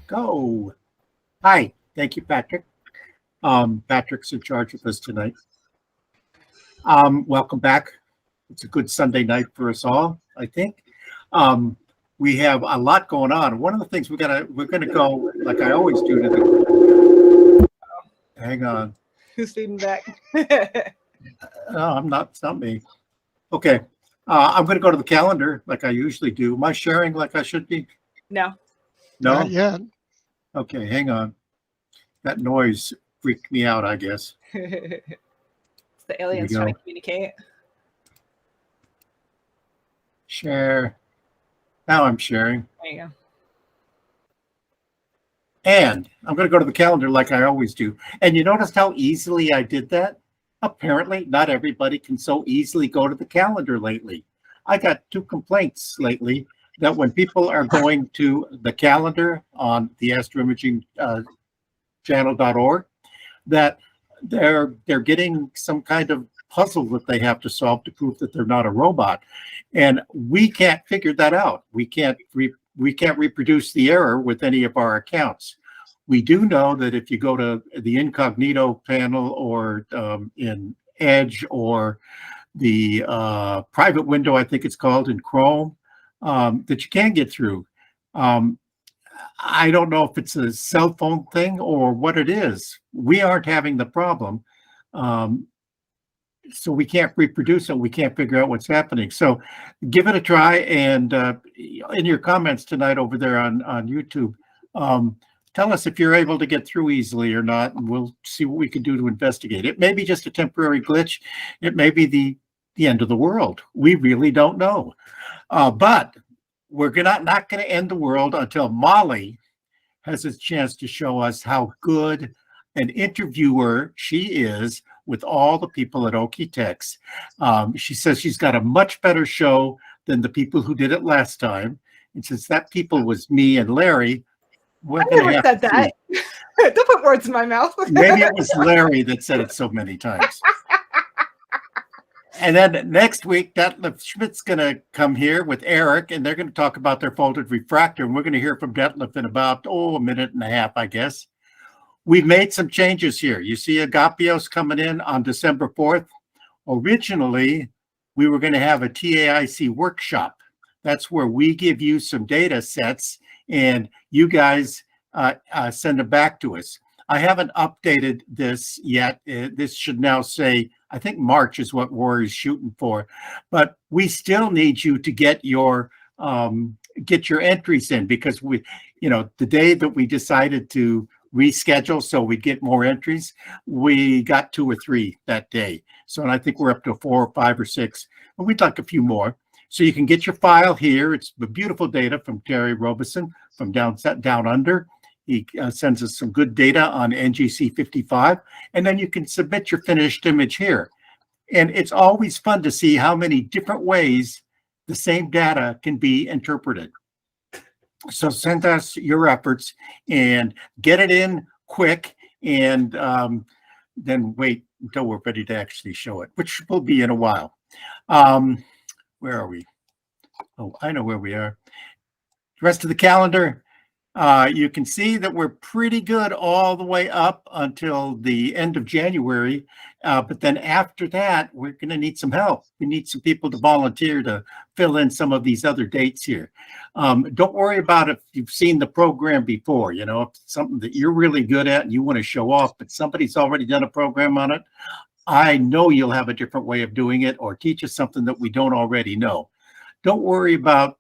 Go. Hi. Thank you, Patrick. Patrick's in charge of us tonight. Welcome back. It's a good Sunday night for us all, I think. Um, we have a lot going on. One of the things we're gonna go like I always do to the. Hang on. Who's feeding back? No, I'm not. It's not me. Okay. I'm going to go to the calendar like I usually do. Am I sharing like I should be? No. No. Not yet. Okay. Hang on. That noise freaked me out, I guess. It's the aliens go. trying to communicate. Share. Now I'm sharing. There you go. And I'm going to go to the calendar like I always do. And you noticed how easily I did that? Apparently, not everybody can so easily go to the calendar lately. I got 2 complaints lately that when people are going to the calendar on the astroimaging channel.org, that they're getting some kind of puzzle that they have to solve to prove that they're not a robot. And we can't figure that out. We can't reproduce the error with any of our accounts. We do know that if you go to the incognito panel or in Edge or the private window, I think it's called in Chrome, that you can get through. I don't know if it's a cell phone thing or what it is. We aren't having the problem. So we can't reproduce it. We can't figure out what's happening. So give it a try. And in your comments tonight over there on YouTube, tell us if you're able to get through easily or not, and we'll see what we can do to investigate. It may be just a temporary glitch. It may be the end of the world. We really don't know. But we're not going to end the world until Molly has a chance to show us how good an interviewer she is with all the people at Okie-Tex. She says she's got a much better show than the people who did it last time. And since that people was me and Larry, I never said that. Don't put words in my mouth. Maybe it was Larry that said it so many times. And then next week, Detlef Schmidt's going to come here with Eric, and they're going to talk about their folded refractor. And we're going to hear from Detlef in about, a minute and a half, I guess. We've made some changes here. You see Agapios coming in on December 4th. Originally, we were going to have a TAIC workshop. That's where we give you some data sets and you guys send them back to us. I haven't updated this yet. This should now say, I think March is what Rory's shooting for, but we still need you to get your entries in, because the day that we decided to reschedule so we'd get more entries, we got 2 or 3 that day. So, and I think we're up to 4 or 5 or 6, but we'd like a few more. So you can get your file here. It's the beautiful data from Terry Robeson from down under. He sends us some good data on NGC 55, and then you can submit your finished image here. And it's always fun to see how many different ways the same data can be interpreted. So send us your efforts and get it in quick, and then wait until we're ready to actually show it, which will be in a while. Where are we? Oh, I know where we are. The rest of the calendar, you can see that we're pretty good all the way up until the end of January. But then after that, we're going to need some help. We need some people to volunteer to fill in some of these other dates here. Don't worry about if you've seen the program before. If it's something that you're really good at and you want to show off, but somebody's already done a program on it, I know you'll have a different way of doing it or teach us something that we don't already know. Don't worry about,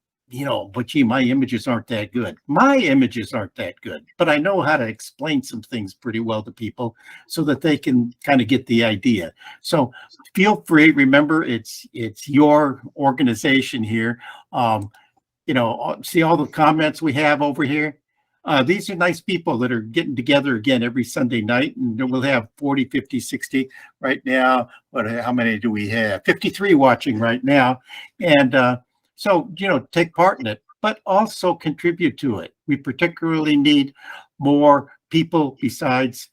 but gee, my images aren't that good. My images aren't that good, but I know how to explain some things pretty well to people so that they can kind of get the idea. So feel free. Remember, it's your organization here. See all the comments we have over here. These are nice people that are getting together again every Sunday night, and we'll have 40, 50, 60 right now. How many do we have? 53 watching right now. And so, take part in it, but also contribute to it. We particularly need more people besides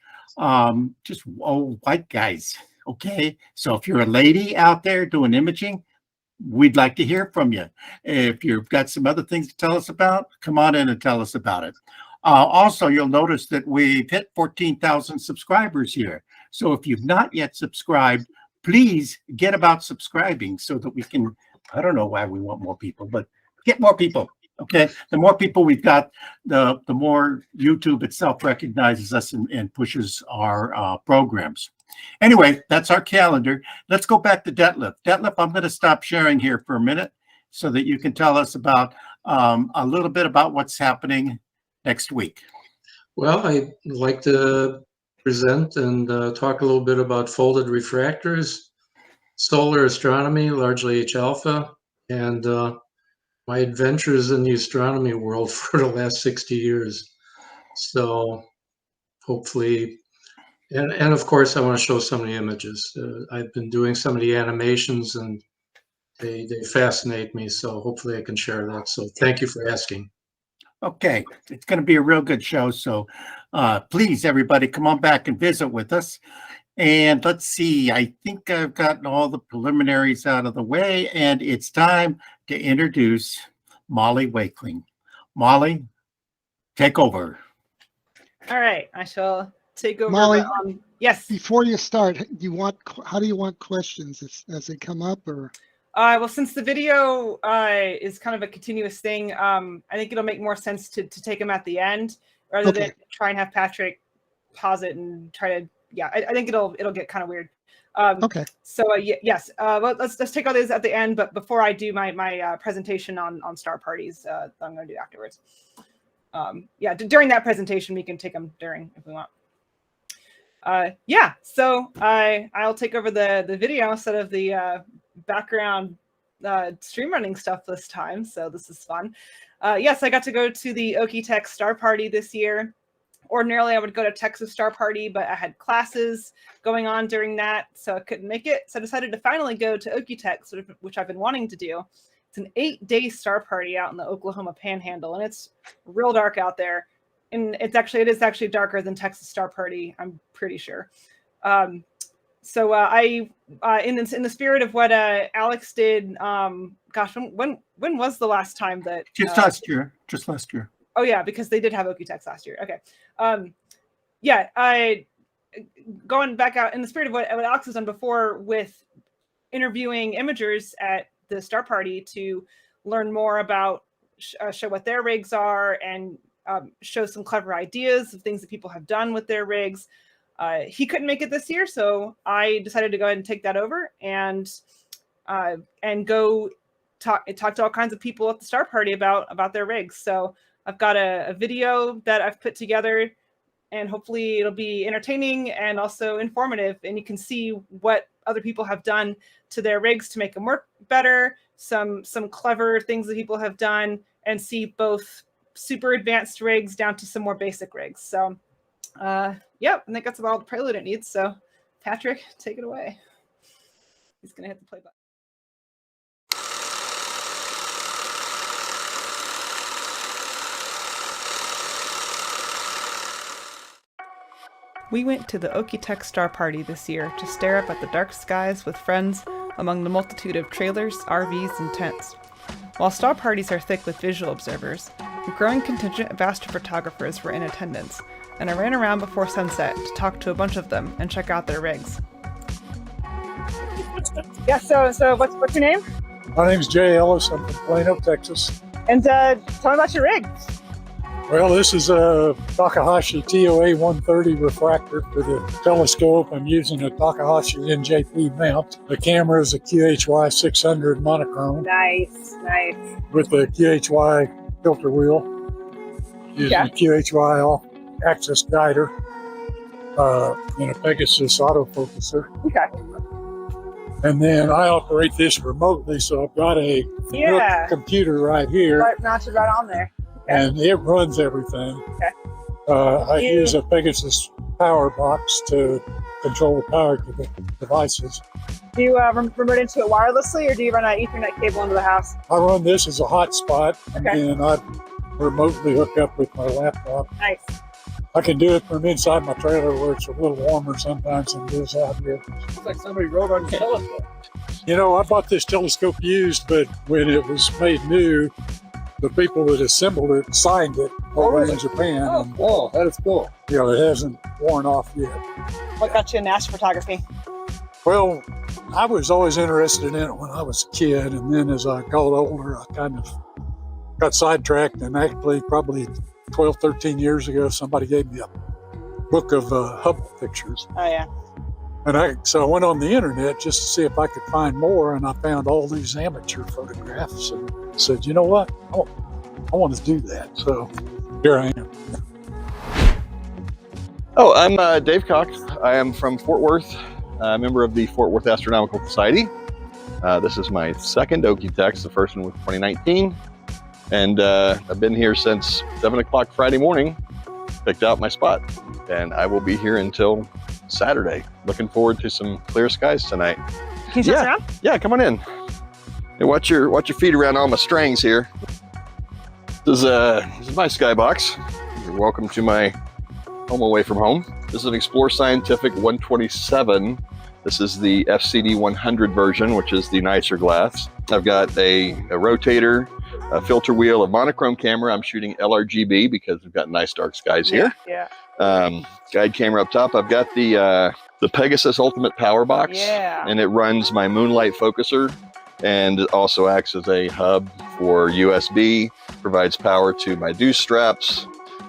just old white guys. Okay. So if you're a lady out there doing imaging, we'd like to hear from you. If you've got some other things to tell us about, come on in and tell us about it. Also, you'll notice that we've hit 14,000 subscribers here. So if you've not yet subscribed, please get about subscribing so that we can, I don't know why we want more people, but get more people. Okay. The more people we've got, the more YouTube itself recognizes us and pushes our programs. Anyway, that's our calendar. Let's go back to Detlef. Detlef, I'm going to stop sharing here for a minute so that you can tell us about a little bit about what's happening next week. Well, I'd like to present and talk a little bit about folded refractors, solar astronomy, largely H-alpha, and my adventures in the astronomy world for the last 60 years. So hopefully, and of course, I want to show some of the images. I've been doing some of the animations and they fascinate me. So hopefully I can share that. So thank you for asking. Okay, it's going to be a real good show. So please, everybody, come on back and visit with us. And let's see, I think I've gotten all the preliminaries out of the way, and it's time to introduce Molly Wakeling. Molly, take over. All right, I shall take over. Molly, yes. Before you start, how do you want questions as they come up, or? Well, since the video is kind of a continuous thing, I think it'll make more sense to take them at the end rather than try and have Patrick pause it and try to. Yeah, I think it'll get kind of weird. Okay. So yes, well, let's take all these at the end. But before I do my presentation on star parties, that I'm going to do afterwards. Yeah, during that presentation, we can take them during if we want. Yeah, so I'll take over the video instead of the background stream running stuff this time. So this is fun. Yes, I got to go to the Okie-Tex Star Party this year. Ordinarily, I would go to Texas Star Party, but I had classes going on during that, so I couldn't make it. So I decided to finally go to Okie-Tex, which I've been wanting to do. It's an 8-day star party out in the Oklahoma Panhandle, and it's real dark out there. And it is actually darker than Texas Star Party, I'm pretty sure. So I, in the spirit of what Alex did, gosh, when was the last time that? Just last year. Oh yeah, because they did have Okie-Tex last year. Okay. Yeah, I going back out in the spirit of what Alex has done before with interviewing imagers at the Star Party to learn more about, show what their rigs are and show some clever ideas of things that people have done with their rigs. He couldn't make it this year, so I decided to go ahead and take that over and go talk to all kinds of people at the Star Party about their rigs. So I've got a video that I've put together, and hopefully it'll be entertaining and also informative. And you can see what other people have done to their rigs to make them work better, some clever things that people have done, and see both super advanced rigs down to some more basic rigs. So, yeah, I think that's about all the prelude it needs. So, Patrick, take it away. He's going to hit the play button. We went to the Okie-Tex Star Party this year to stare up at the dark skies with friends among the multitude of trailers, RVs, and tents. While star parties are thick with visual observers, a growing contingent of astrophotographers were in attendance, and I ran around before sunset to talk to a bunch of them and check out their rigs. Yeah, so what's your name? My name's Jay Ellis. I'm from Plano, Texas. And tell me about your rig. Well, this is a Takahashi TOA 130 refractor for the telescope. I'm using a Takahashi NJP mount. The camera is a QHY 600 monochrome. Nice. With the QHY filter wheel. Using a QHY all-axis guider and a Pegasus autofocuser. Okay. And then I operate this remotely, so I've got a computer right here. Mounted right on there. And it runs everything. Okay. I use a Pegasus power box to control the power to the devices. Do you remote into it wirelessly, or do you run an Ethernet cable into the house? I run this as a hotspot, Okay. and I remotely hook up with my laptop. Nice. I can do it from inside my trailer where it's a little warmer sometimes than it is out here. Looks like somebody wrote on the telescope. You know, I bought this telescope used, but when it was made new, the people that assembled it signed it over in Japan. And, Oh, that is cool. you know, it hasn't worn off yet. What got you into astrophotography? Well, I was always interested in it when I was a kid, and then as I got older, I kind of got sidetracked, and actually probably 12, 13 years ago, somebody gave me a book of Hubble pictures. Oh yeah. And so I went on the internet just to see if I could find more, and I found all these amateur photographs and said, you know what, I want to do that. So here I am. Oh, I'm Dave Cox. I am from Fort Worth, a member of the Fort Worth Astronomical Society. This is my second Okie-Tex. The first one was 2019. And I've been here since 7 o'clock Friday morning, picked out my spot. And I will be here until Saturday. Looking forward to some clear skies tonight. Can you show us around? Yeah, come on in. Hey, watch your feet around all my strings here. This is my skybox. You're welcome to my home away from home. This is an Explore Scientific 127. This is the FCD 100 version, which is the nicer glass. I've got a rotator, a filter wheel, a monochrome camera. I'm shooting LRGB because we've got nice dark skies here. Yeah. Guide camera up top. I've got the Pegasus Ultimate Power Box. Yeah. And it runs my Moonlight focuser, and it also acts as a hub for USB, provides power to my deuce straps,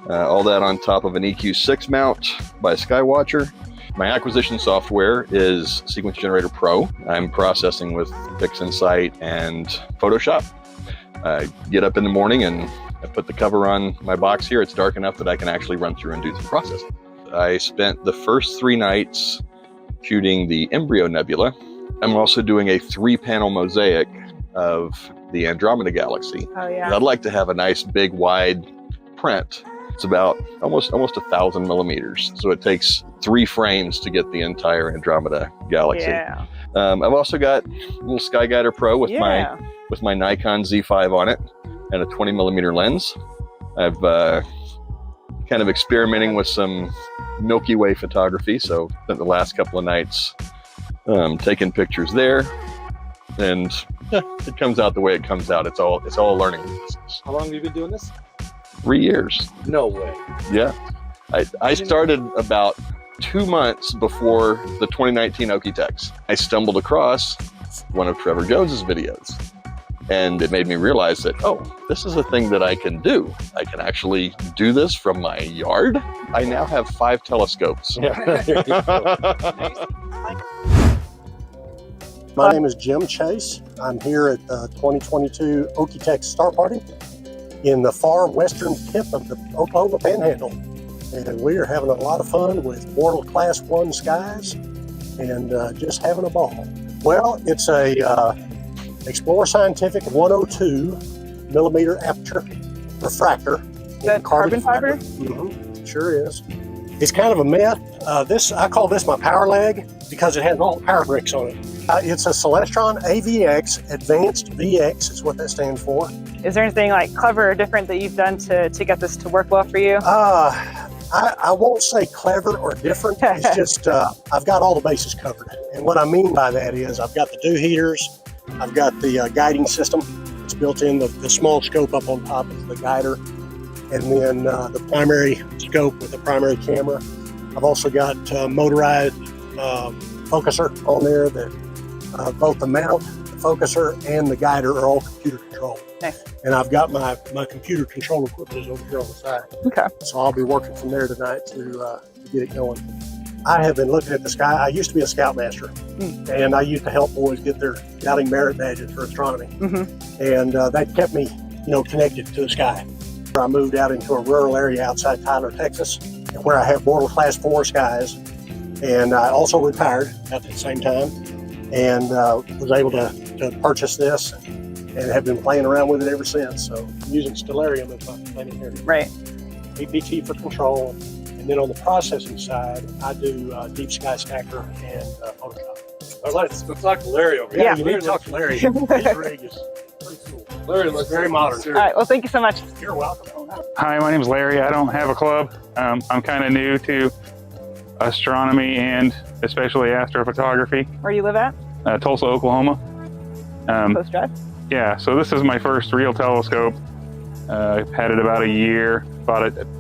all that on top of an EQ6 mount by Skywatcher. My acquisition software is Sequence Generator Pro. I'm processing with PixInsight and Photoshop. I get up in the morning and I put the cover on my box here. It's dark enough that I can actually run through and do some processing. I spent the first 3 nights shooting the Embryo Nebula. I'm also doing a 3-panel mosaic of the Andromeda Galaxy. Oh And yeah. I'd like to have a nice big wide print. It's about almost 1,000 millimeters. So it takes 3 frames to get the entire Andromeda Galaxy. Yeah. I've also got a little SkyGuider Pro with my Nikon Z5 on it and a 20 millimeter lens. I've kind of experimenting with some Milky Way photography. So spent the last couple of nights taking pictures there, and it comes out the way it comes out. It's all a learning process. How long have you been doing this? 3 years. No way. Yeah. I started about 2 months before the 2019 Okie-Tex. I stumbled across one of Trevor Jones's videos, and it made me realize that, oh, this is a thing that I can do. I can actually do this from my yard. I now have 5 telescopes. My name is Jim Chase. I'm here at the 2022 Okie-Tex Star Party in the far western tip of the Oklahoma Panhandle. And we are having a lot of fun with Mortal Class 1 skies and just having a ball. Well, it's a Explore Scientific 102 millimeter aperture refractor. Is that carbon fiber? Mm-hmm. Sure is. It's kind of a myth. I call this my power leg because it has all the power bricks on it. It's a Celestron AVX, Advanced VX is what that stands for. Is there anything like clever or different that you've done to get this to work well for you? I won't say clever or different. It's just I've got all the bases covered. And what I mean by that is I've got the dew heaters, I've got the guiding system. It's built in, the small scope up on top is the guider, and then the primary scope with the primary camera. I've also got motorized focuser on there that both the mount, the focuser, and the guider are all computer controlled. Nice. And I've got my computer control equipment is over here on the side. Okay. So I'll be working from there tonight to get it going. I have been looking at the sky. I used to be a scoutmaster, and I used to help boys get their scouting merit badges for astronomy. Mm-hmm. And that kept me, connected to the sky. I moved out into a rural area outside Tyler, Texas, where I have Mortal Class 4 skies. And I also retired at the same time, and was able to purchase this and have been playing around with it ever since. So I'm using Stellarium as my planetary. Right. PPT for control. And then on the processing side, I do Deep Sky Stacker and Photoshop. Let's talk to Larry over here. Yeah. You need to talk to Larry. His rig is pretty cool. Larry looks Very modern. All right. Well, thank you so much. You're welcome. Hi, my name is Larry. I don't have a club. I'm kind of new to astronomy and especially astrophotography. Where you live at? Tulsa, Oklahoma. Post Drive. Yeah, so this is my first real telescope. I've had it about a year,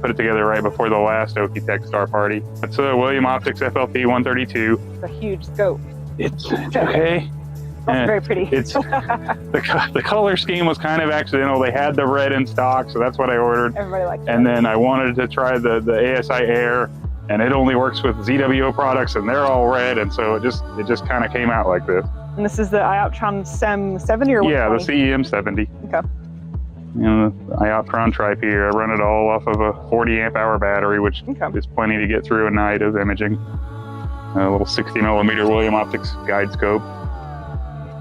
put it together right before the last Okie-Tex Star Party. It's a William Optics FLP 132. It's a huge scope. It's okay. That's very pretty. It's the color scheme was kind of accidental. They had the red in stock, so that's what I ordered. Everybody likes it. And then I wanted to try the ASI Air, and it only works with ZWO products, and they're all red, and so it just kind of came out like this. And this is the Ioptron SEM 70 or 120? Yeah, the CEM 70. Okay. You know, the Ioptron Tripe here. I run it all off of a 40 amp hour battery, which is plenty to get through a night of imaging. A little 60 millimeter William Optics guide scope.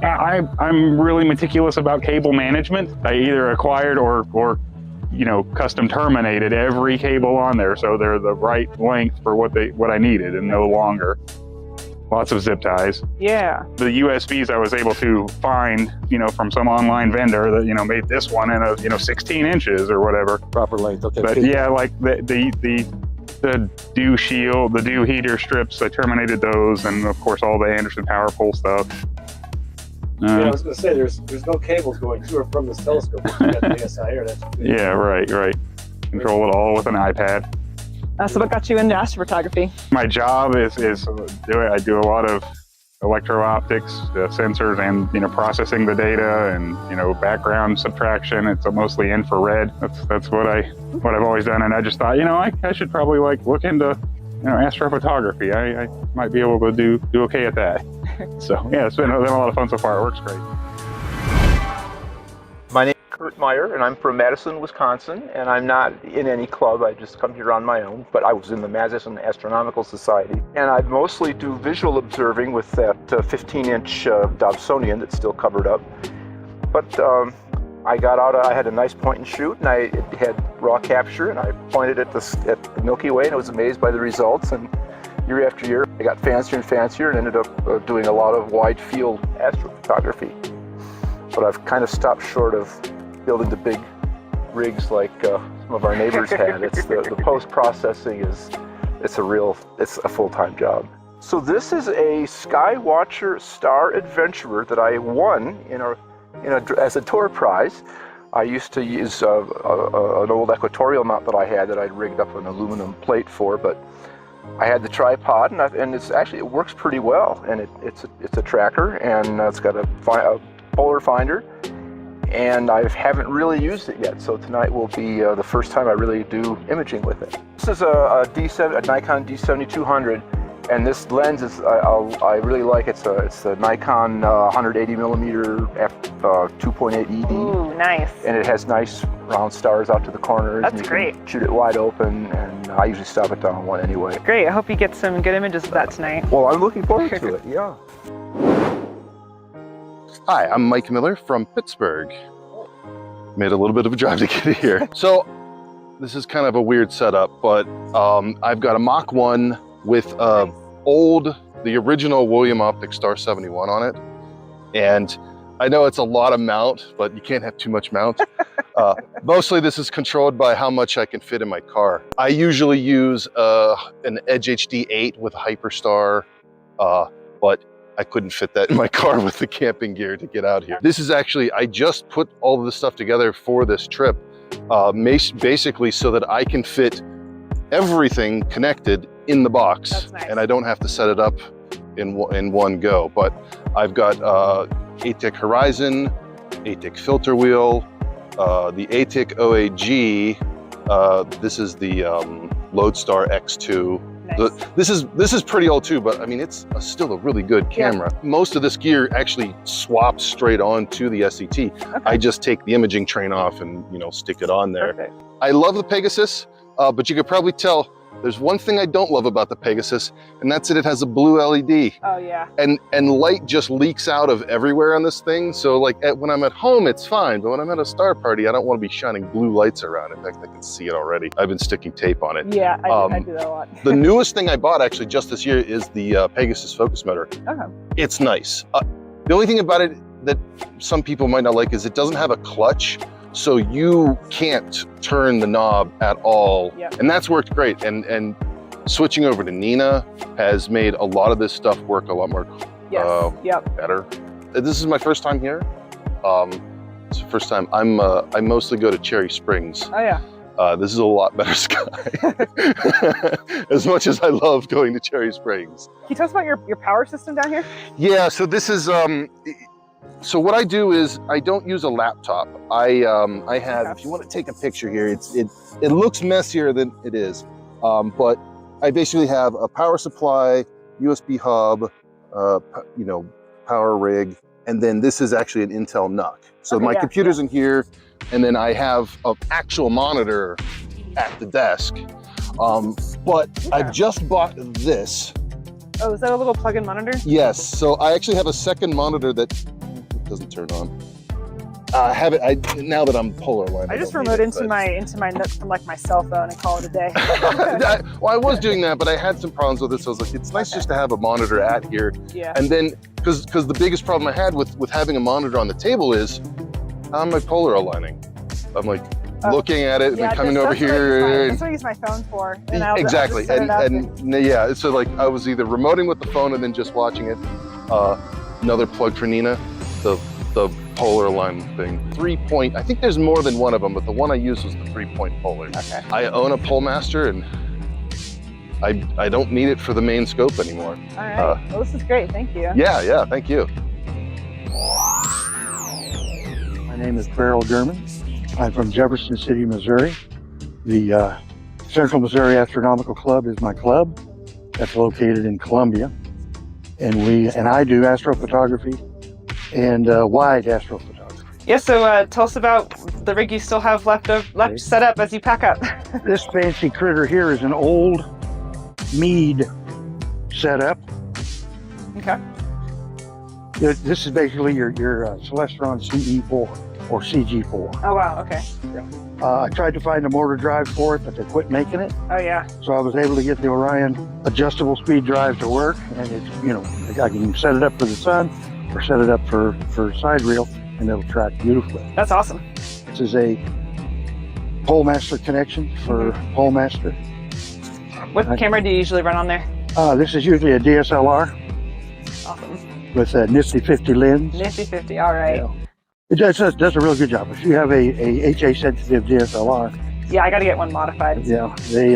I'm really meticulous about cable management. I either acquired or you know, custom terminated every cable on there so they're the right length for what I needed and no longer. Lots of zip ties. Yeah. The USBs I was able to find, you know, from some online vendor that, you know, made this one in a, you know, 16 inches or whatever. Proper length. Okay. But yeah, like the dew shield, the dew heater strips, I terminated those, and of course all the Anderson power pole stuff. Yeah, I was going to say there's no cables going to or from this telescope. You got the ASI Air. That's good. Yeah, right. Control it all with an iPad. So what got you into astrophotography? My job is I do a lot of electro-optics, sensors, and, you know, processing the data, and, you know, background subtraction. It's mostly infrared. That's what I've always done, and I just thought, you know, I should probably like look into, you know, astrophotography. I might be able to do okay at that. So yeah, it's been a lot of fun so far. It works great. My name is Kurt Meyer, and I'm from Madison, Wisconsin, and I'm not in any club. I just come here on my own, but I was in the Madison Astronomical Society. And I mostly do visual observing with that 15-inch Dobsonian that's still covered up. But I got out, I had a nice point and shoot, and it had raw capture, and I pointed at the Milky Way, and I was amazed by the results. And year after year, I got fancier and fancier and ended up doing a lot of wide field astrophotography. But I've kind of stopped short of building the big rigs like some of our neighbors had. It's the post-processing it's a full-time job. So this is a Skywatcher Star Adventurer that I won as a tour prize. I used to use an old equatorial mount that I had that I'd rigged up an aluminum plate for, but I had the tripod, and it works pretty well. And it's a tracker, and it's got a polar finder, and I haven't really used it yet. So tonight will be the first time I really do imaging with it. This is a Nikon D7200, and this lens is I really like it. It's the Nikon 180 millimeter f2.8 ED. Ooh, nice. And it has nice round stars out to the corners. That's and you great. Can shoot it wide open, and I usually stop it down on one anyway. Great. I hope you get some good images of that tonight. Well, I'm looking forward to it. Yeah. Hi, I'm Mike Miller from Pittsburgh. Made a little bit of a drive to get here. So this is kind of a weird setup, but I've got a Mach 1 with the original William Optics Star 71 on it. And I know it's a lot of mount, but you can't have too much mount. Mostly this is controlled by how much I can fit in my car. I usually use an Edge HD 8 with a Hyperstar, but I couldn't fit that in my car with the camping gear to get out here. This is actually, I just put all of this stuff together for this trip, basically so that I can fit everything connected in the box. That's nice. And I don't have to set it up in one go. But I've got ATIC Horizon, ATIC filter wheel, the ATIC OAG. This is the Lodestar X2. Nice. This is pretty old too, but I mean it's still a really good camera. Yeah. Most of this gear actually swaps straight onto the SET. Okay. I just take the imaging train off and stick it on there. Perfect. I love the Pegasus, but you could probably tell there's one thing I don't love about the Pegasus, and that's that it has a blue LED. Oh yeah. And light just leaks out of everywhere on this thing. So like when I'm at home, it's fine, but when I'm at a star party, I don't want to be shining blue lights around. In fact, I can see it already. I've been sticking tape on it. Yeah, I do that a lot. The newest thing I bought actually just this year is the Pegasus focus motor. Okay. It's nice. The only thing about it that some people might not like is it doesn't have a clutch. So you can't turn the knob at all. Yep. And that's worked great. And switching over to Nina has made a lot of this stuff work a lot more better. This is my first time here. It's the first time. I mostly go to Cherry Springs. Oh yeah. This is a lot better sky. As much as I love going to Cherry Springs. Can you tell us about your power system down here? Yeah, so this is, so what I do is I don't use a laptop. I have, if you want to take a picture here, it looks messier than it is. But I basically have a power supply, USB hub, you know, power rig, and then this is actually an Intel NUC. So Okay, my yeah, computer's in here, and then I have an actual monitor at the desk. But I've just bought this. Oh, is that a little plug-in monitor? Yes, so I actually have a second monitor that doesn't turn on. I have it. Now that I'm polar aligned. I just remote into my NUC from like my cell phone and call it a day. Well, I was doing that, but I had some problems with it, so I was like, it's nice just to have a monitor at here. Yeah. And then, because the biggest problem I had with having a monitor on the table is, I'm my polar aligning. I'm like looking at it and then coming over here. That's what I use my phone for. And Exactly, and yeah, so like I was either remoting with the phone and then just watching it. Another plug for Nina, the polar alignment thing. 3-point, I think there's more than one of them, but the one I use was the 3-point polar. Okay. I own a Polemaster and I don't need it for the main scope anymore. All right, well this is great, thank you. Yeah, thank you. My name is Beryl German. I'm from Jefferson City, Missouri. The Central Missouri Astronomical Club is my club. That's located in Columbia. And I do astrophotography and wide astrophotography. Yeah, so tell us about the rig you still have left set up as you pack up. This fancy critter here is an old Meade setup. Okay. This is basically your Celestron CE4 or CG4. Oh wow, okay. I tried to find a motor drive for it, but they quit making it. Oh yeah. So I was able to get the Orion adjustable speed drive to work, and it's, you know, I can set it up for the sun or set it up for side reel, and it'll track beautifully. That's awesome. This is a Polemaster connection for Polemaster. What camera do you usually run on there? This is usually a DSLR Awesome. with a nifty 50 lens. Nifty 50, all right. Yeah. It does a real good job. If you have a HA sensitive DSLR, Yeah, I got to get one modified. yeah, they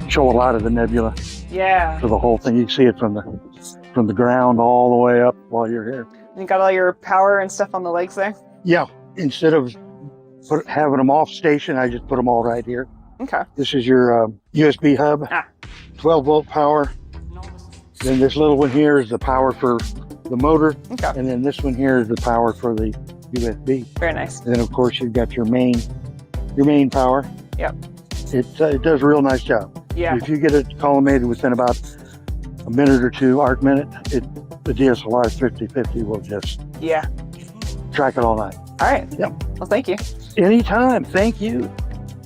show a lot of the nebula Yeah. for the whole thing. You can see it from the ground all the way up while you're here. You got all your power and stuff on the legs there? Yeah, instead of having them off station, I just put them all right here. Okay. This is your USB hub, 12 volt power. Then this little one here is the power for the motor. Okay. And then this one here is the power for the USB. Very nice. And then of course you've got your main power. Yep. It does a real nice job. Yeah. If you get it collimated within about a minute or two, arc minute, the DSLR 5050 will just track it all night. All right. Yep. Well, thank you. Anytime. Thank you.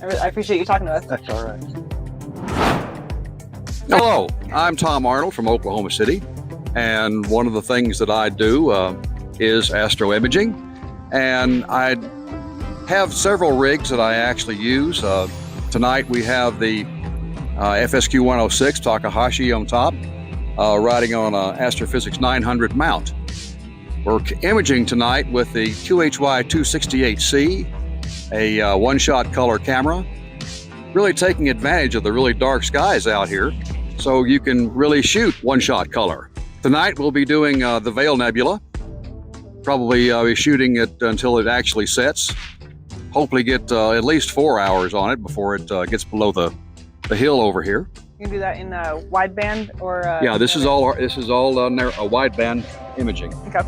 I appreciate you talking to us. That's all right. Hello, I'm Tom Arnold from Oklahoma City, and one of the things that I do is astro imaging, and I have several rigs that I actually use. Tonight we have the FSQ 106 Takahashi on top, riding on an Astrophysics 900 mount. We're imaging tonight with the QHY 268C, a one-shot color camera, really taking advantage of the really dark skies out here, so you can really shoot one-shot color. Tonight we'll be doing the Veil Nebula, probably be shooting it until it actually sets. Hopefully get at least 4 hours on it before it gets below the hill over here. You can do that in wideband or? Yeah, this is all wideband imaging. Okay.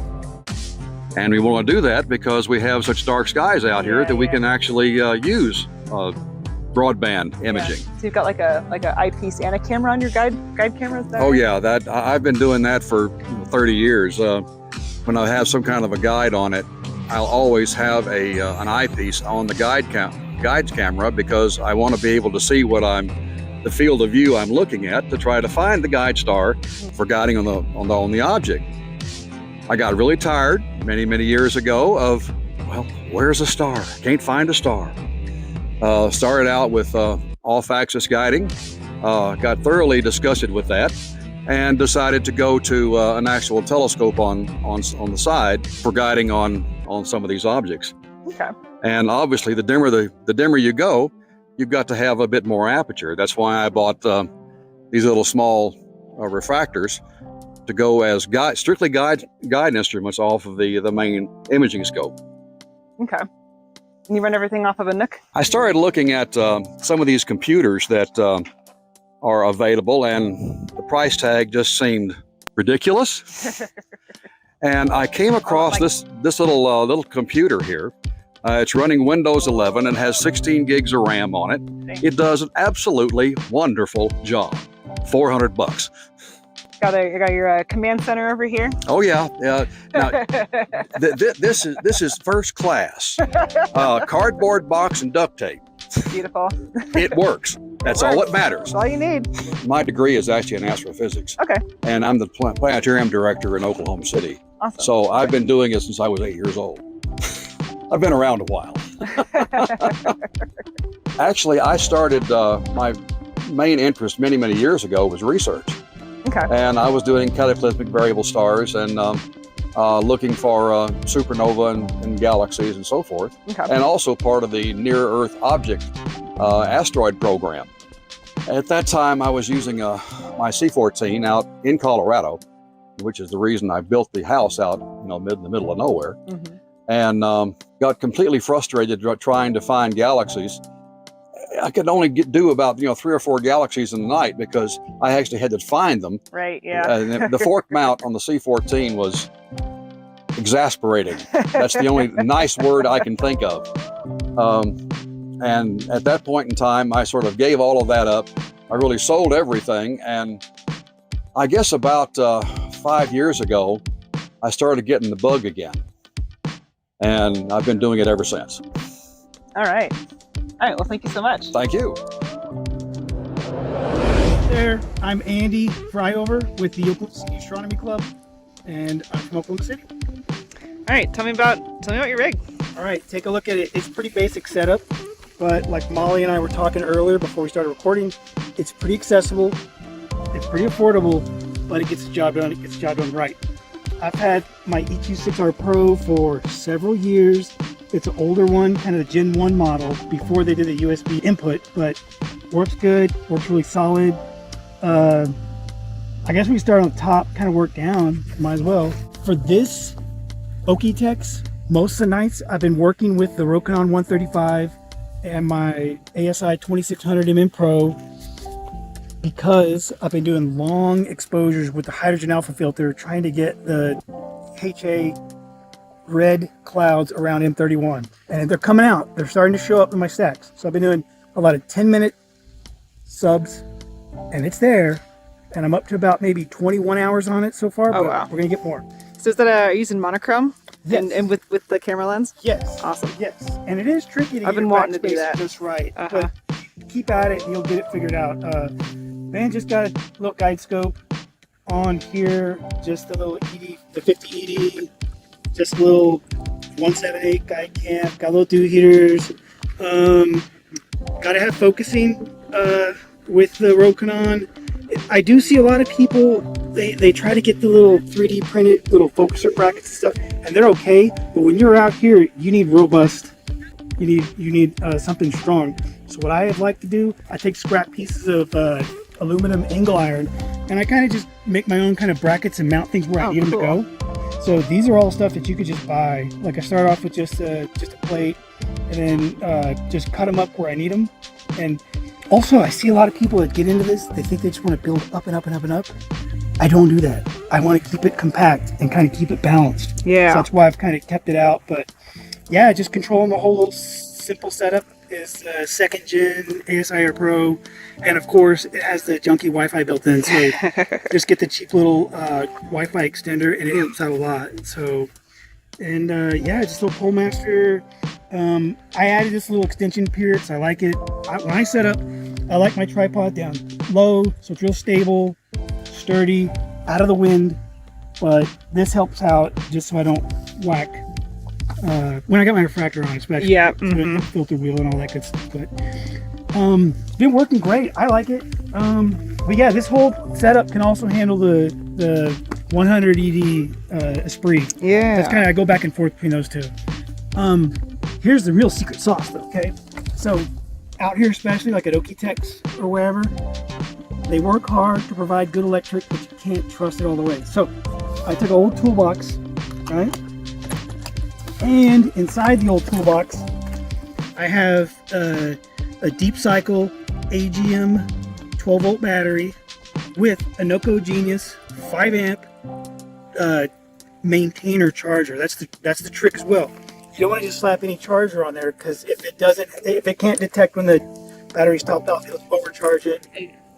And we want to do that because we have such dark skies out here that we can actually use broadband imaging. So you've got like a eyepiece and a camera on your guide camera? Is that Oh right? yeah, I've been doing that for 30 years. When I have some kind of a guide on it, I'll always have an eyepiece on the guide's camera because I want to be able to see the field of view I'm looking at to try to find the guide star for guiding on the object. I got really tired many years ago of, well, where's a star? Can't find a star. Started out with off-axis guiding, got thoroughly disgusted with that, and decided to go to an actual telescope on the side for guiding on some of these objects. Okay. And obviously, the dimmer you go, you've got to have a bit more aperture. That's why I bought these little small refractors to go as strictly guide instruments off of the main imaging scope. Okay. And you run everything off of a NUC? I started looking at some of these computers that are available, and the price tag just seemed ridiculous. And I came across this little computer here. It's running Windows 11 and has 16 gigs of RAM on it. It does an absolutely wonderful job. $400. Got your command center over here. Oh yeah, now this is first class. Cardboard box and duct tape. Beautiful. It works. That's all that matters. That's all you need. My degree is actually in astrophysics. Okay. And I'm the planetarium director in Oklahoma City. Awesome. So I've been doing it since I was 8 years old. I've been around a while. Actually, I started my main interest many years ago was research. Okay. And I was doing cataclysmic variable stars and looking for supernova and galaxies and so forth. Okay. And also part of the Near Earth Object asteroid program. At that time, I was using my C-14 out in Colorado, which is the reason I built the house out, in the middle of nowhere. Mm-hmm. And got completely frustrated trying to find galaxies. I could only do about 3 or 4 galaxies in the night because I actually had to find them. Right. Yeah. The fork mount on the C-14 was exasperating. That's the only nice word I can think of. And at that point in time, I sort of gave all of that up. I really sold everything, and I guess about 5 years ago, I started getting the bug again, and I've been doing it ever since. All right. All right, well, thank you so much. Thank you. There, I'm Andy Fryover with the Oklahoma City Astronomy Club, and I'm from Oklahoma City. All right, tell me about your rig. All right, take a look at it. It's pretty basic setup, but like Molly and I were talking earlier before we started recording, it's pretty accessible, it's pretty affordable, but it gets the job done. It gets the job done right. I've had my EQ6R Pro for several years. It's an older one, kind of the Gen 1 model before they did the USB input, but works good, works really solid. I guess we start on the top, kind of work down, might as well. For this Okie-Tex, most of the nights I've been working with the Rokinon 135 and my ASI 2600mm Pro because I've been doing long exposures with the hydrogen alpha filter, trying to get the HA red clouds around M31, and they're coming out. They're starting to show up in my stacks. So I've been doing a lot of 10-minute subs, and it's there, and I'm up to about maybe 21 hours on it so far. Oh, but wow. We're gonna get more. So is that using monochrome? Yes. And with the camera lens? Yes. Awesome. Yes. And it is tricky to I've get been your wanting to do backspace that. just right. Uh-huh. But keep at it and you'll get it figured out. Man just got a little guide scope on here, just a little ED, the 50 ED, just a little 178 guide cam, got little dew heaters. Gotta have focusing with the Rokinon. I do see a lot of people, they try to get the little 3D printed little focuser brackets and stuff, and they're okay, but when you're out here, you need robust, you need something strong. So what I like to do, I take scrap pieces of aluminum angle iron, and I kind of just make my own kind of brackets and mount things where I need them to go. So these are all stuff that you could just buy. Like I start off with just a plate, and then just cut them up where I need them. And also, I see a lot of people that get into this, they think they just want to build up and up and up and up. I don't do that. I want to keep it compact and kind of keep it balanced. Yeah. So that's why I've kind of kept it out. But yeah, just controlling the whole little simple setup is second gen ASI Pro. And of course, it has the junky Wi-Fi built in. So just get the cheap little Wi-Fi extender, and it helps out a lot. So, and yeah, just a little pole master. I added this little extension period, so I like it. When I set up, I like my tripod down low, so it's real stable, sturdy, out of the wind. But this helps out just so I don't whack when I got my refractor on, especially. Yeah. The filter wheel and all that good stuff. But it's been working great. I like it. But yeah, this whole setup can also handle the 100 ED Esprit. Yeah. That's kind of, I go back and forth between those two. Here's the real secret sauce though, okay? So out here, especially like at Okie-Tex or wherever, they work hard to provide good electric, but you can't trust it all the way. So I took an old toolbox, right? And inside the old toolbox, I have a deep cycle AGM 12 volt battery with a Noco Genius 5 amp maintainer charger. That's the trick as well. You don't want to just slap any charger on there, because if it can't detect when the battery's topped off, it'll overcharge it.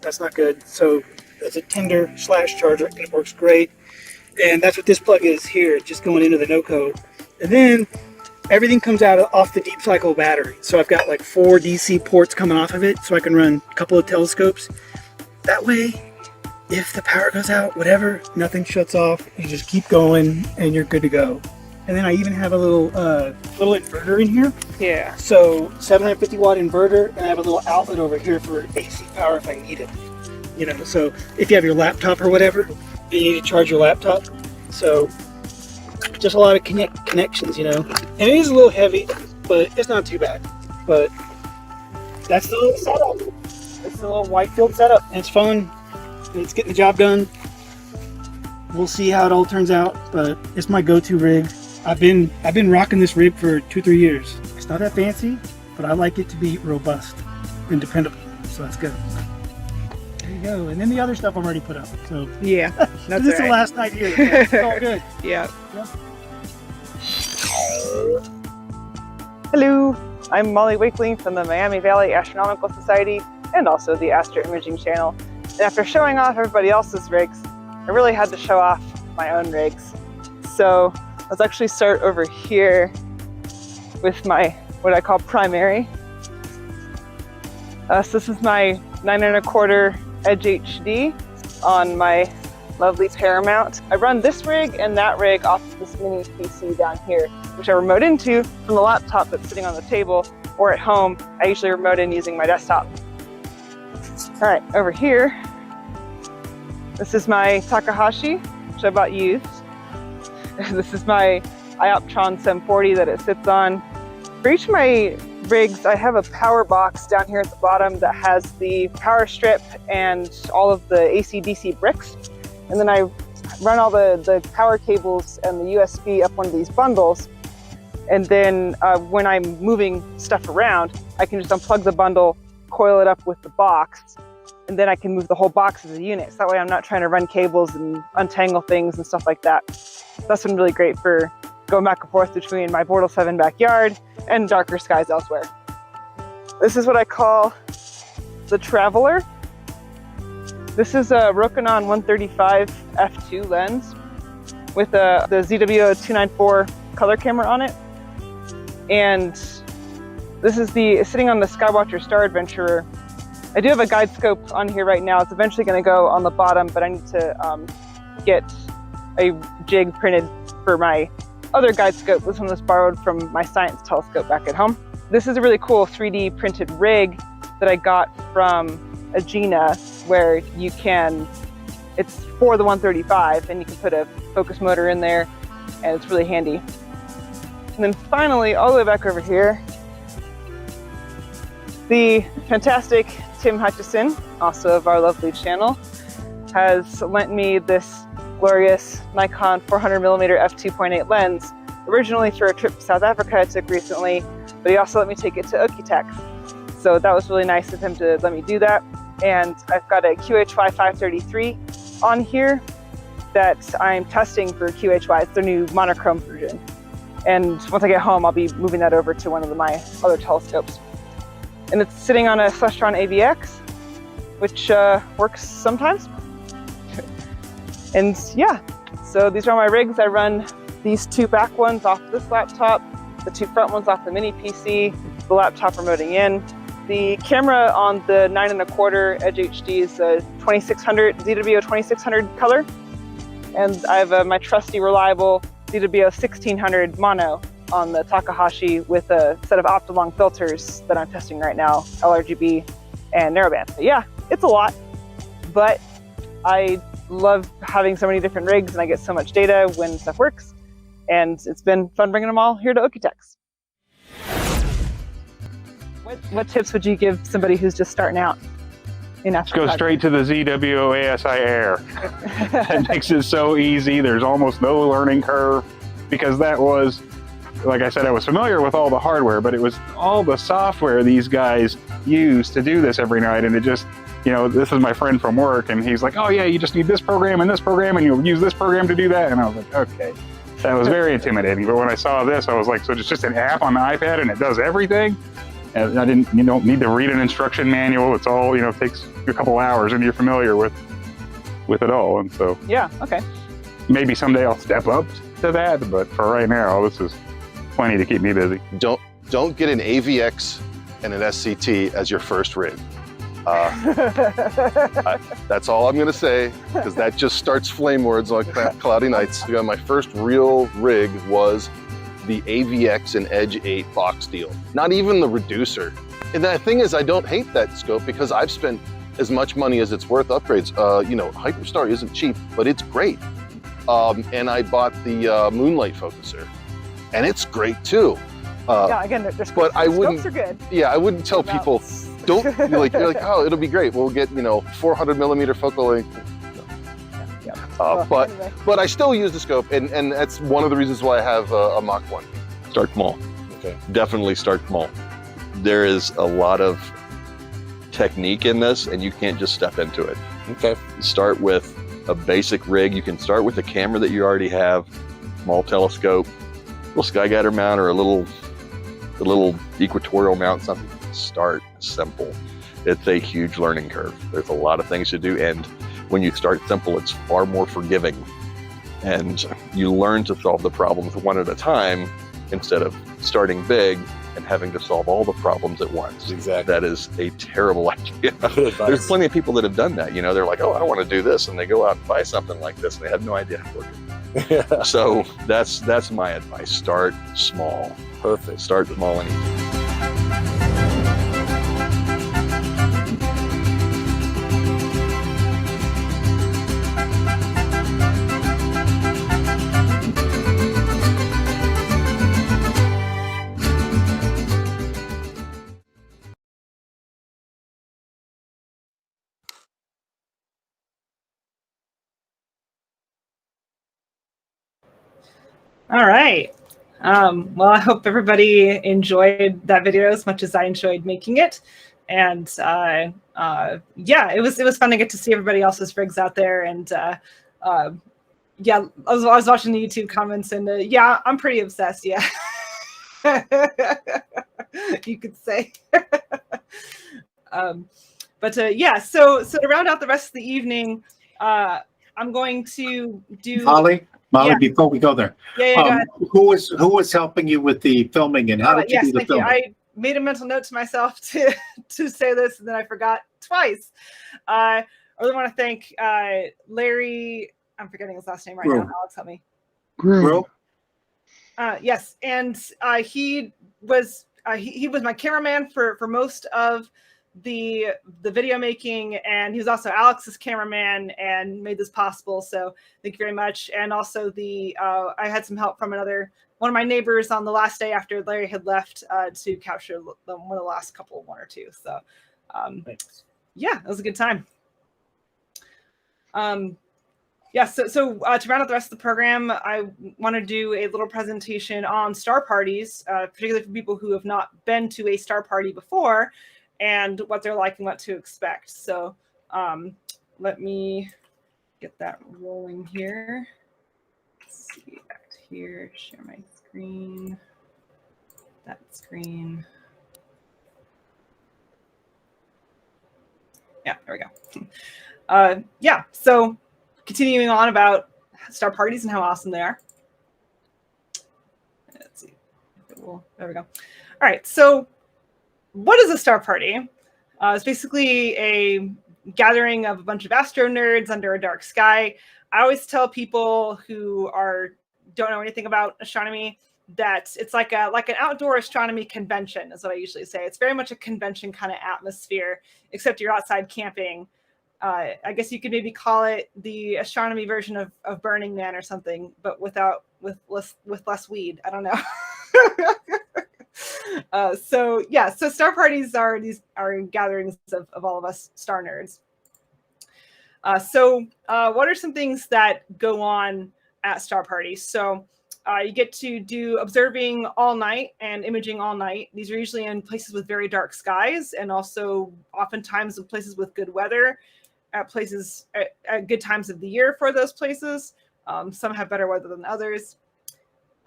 That's not good. So it's a Tinder / charger, and it works great. And that's what this plug is here, just going into the Noco. And then everything comes out off the deep cycle battery. So I've got like 4 DC ports coming off of it, so I can run a couple of telescopes. That way, if the power goes out, whatever, nothing shuts off. You just keep going and you're good to go. And then I even have a little inverter in here. Yeah. So 750 watt inverter, and I have a little outlet over here for AC power if I need it. You know, so if you have your laptop or whatever, you need to charge your laptop. So just a lot of connections, you know. And it is a little heavy, but it's not too bad. But that's the little setup. It's the little white field setup, and it's fun. And it's getting the job done. We'll see how it all turns out, but it's my go-to rig. I've been rocking this rig for 2-3 years. It's not that fancy, but I like it to be robust and dependable, so that's good. There you go. And then the other stuff I'm already put up. So yeah, that's this is the last night here. It's all good. Yeah. Yep. Hello, I'm Molly Wakeling from the Miami Valley Astronomical Society and also the Astro Imaging channel. And after showing off everybody else's rigs, I really had to show off my own rigs. So let's actually start over here with my, what I call primary. So this is my 9 1/4 Edge HD on my lovely Paramount. I run this rig and that rig off of this mini PC down here, which I remote into from the laptop that's sitting on the table, or at home, I usually remote in using my desktop. All right, over here, this is my Takahashi, which I bought used. This is my Ioptron 740 that it sits on. For each of my rigs, I have a power box down here at the bottom that has the power strip and all of the AC/DC bricks. And then I run all the power cables and the USB up one of these bundles. And then when I'm moving stuff around, I can just unplug the bundle, coil it up with the box, and then I can move the whole box as a unit. So that way I'm not trying to run cables and untangle things and stuff like that. That's been really great for going back and forth between my Bortle 7 backyard and darker skies elsewhere. This is what I call the Traveler. This is a Rokinon 135 f2 lens with the ZW-294 color camera on it. And this is sitting on the Skywatcher Star Adventurer. I do have a guide scope on here right now. It's eventually going to go on the bottom, but I need to get a jig printed for my other guide scope. This one was borrowed from my science telescope back at home. This is a really cool 3D printed rig that I got from Agena, where you can, it's for the 135, and you can put a focus motor in there, and it's really handy. And then finally, all the way back over here, the fantastic Tim Hutchison, also of our lovely channel, has lent me this glorious Nikon 400mm f2.8 lens, originally for a trip to South Africa I took recently, but he also let me take it to Okie-Tex. So that was really nice of him to let me do that. And I've got a QHY 533 on here that I'm testing for QHY. It's their new monochrome version. And once I get home, I'll be moving that over to one of my other telescopes. And it's sitting on a Celestron AVX, which works sometimes. And yeah, so these are all my rigs. I run these 2 back ones off this laptop, the 2 front ones off the mini PC, the laptop remoting in. The camera on the 9 1/4 Edge HD is a 2600 ZWO 2600 color, and I have my trusty, reliable ZWO 1600 mono on the Takahashi with a set of Optilong filters that I'm testing right now, LRGB and narrowband. So yeah, it's a lot, but I love having so many different rigs, and I get so much data when stuff works, and it's been fun bringing them all here to Okie-Tex. What tips would you give somebody who's just starting out in Go astrophotography? straight to the ZWO-ASI Air. That makes it so easy. There's almost no learning curve, because that was, like I said, I was familiar with all the hardware, but it was all the software these guys use to do this every night. And it just, you know, this is my friend from work, and he's like, oh yeah, you just need this program, and you'll use this program to do that. And I was like, okay. That was very intimidating. But when I saw this, I was like, so it's just an app on the iPad and it does everything? And you don't need to read an instruction manual. It's all, you know, takes a couple hours and you're familiar with it all. And so Yeah, okay. maybe someday I'll step up to that, but for right now, this is plenty to keep me busy. Don't get an AVX and an SCT as your first rig. That's all I'm gonna say, because that just starts flame wars on cloudy nights. You know, my first real rig was the AVX and Edge 8 box deal, not even the reducer. And the thing is, I don't hate that scope because I've spent as much money as it's worth upgrades. You know, Hyperstar isn't cheap, but it's great. And I bought the Moonlight focuser, and it's great too. Yeah, again, the but I wouldn't. scopes are good. Yeah, I wouldn't tell people. Don't you're like, oh, it'll be great. We'll get 400 millimeter focal length. But I still use the scope, and that's one of the reasons why I have a Mach 1. Start small. Okay. Definitely start small. There is a lot of technique in this, and you can't just step into it. Okay. Start with a basic rig. You can start with a camera that you already have, small telescope, little Skyguider mount, or a little equatorial mount, something. Start simple. It's a huge learning curve. There's a lot of things to do, and when you start simple, it's far more forgiving, and you learn to solve the problems one at a time instead of starting big and having to solve all the problems at once. Exactly. That is a terrible idea. There's plenty of people that have done that. You know, they're like, oh, I don't want to do this, and they go out and buy something like this, and they have no idea how to work it. So that's my advice. Start small. Perfect. Start small and easy. All right. Well, I hope everybody enjoyed that video as much as I enjoyed making it. And yeah, it was fun to get to see everybody else's rigs out there. And yeah, I was watching the YouTube comments, and yeah, I'm pretty obsessed. Yeah, you could say. But yeah, so to round out the rest of the evening, I'm going to do Molly, yeah. before we go there, Yeah, go ahead. who was helping you with the filming, and how did you do the thank filming? you. I made a mental note to myself to say this, and then I forgot twice. I really want to thank Larry. I'm forgetting his last name right now. Alex, help me. Grew. Yes, and he was my cameraman for most of the video making, and he was also Alex's cameraman and made this possible. So thank you very much. And also I had some help from one of my neighbors on the last day after Larry had left to capture one of the last couple, one or two. So yeah, it was a good time. Yeah, so to round out the rest of the program, I want to do a little presentation on star parties, particularly for people who have not been to a star party before, and what they're like and what to expect. So let me get that rolling here. Let's see, back here, share my screen, that screen. Yeah, there we go. Yeah, so continuing on about star parties and how awesome they are. Let's see. There we go. All right, so what is a star party? It's basically a gathering of a bunch of astro nerds under a dark sky. I always tell people who don't know anything about astronomy that it's like an outdoor astronomy convention is what I usually say. It's very much a convention kind of atmosphere, except you're outside camping. I guess you could maybe call it the astronomy version of Burning Man or something, but with less weed. I don't know. So star parties are gatherings of all of us star nerds. What are some things that go on at star parties? So you get to do observing all night and imaging all night. These are usually in places with very dark skies, and also oftentimes in places with good weather, at good times of the year for those places. Some have better weather than others.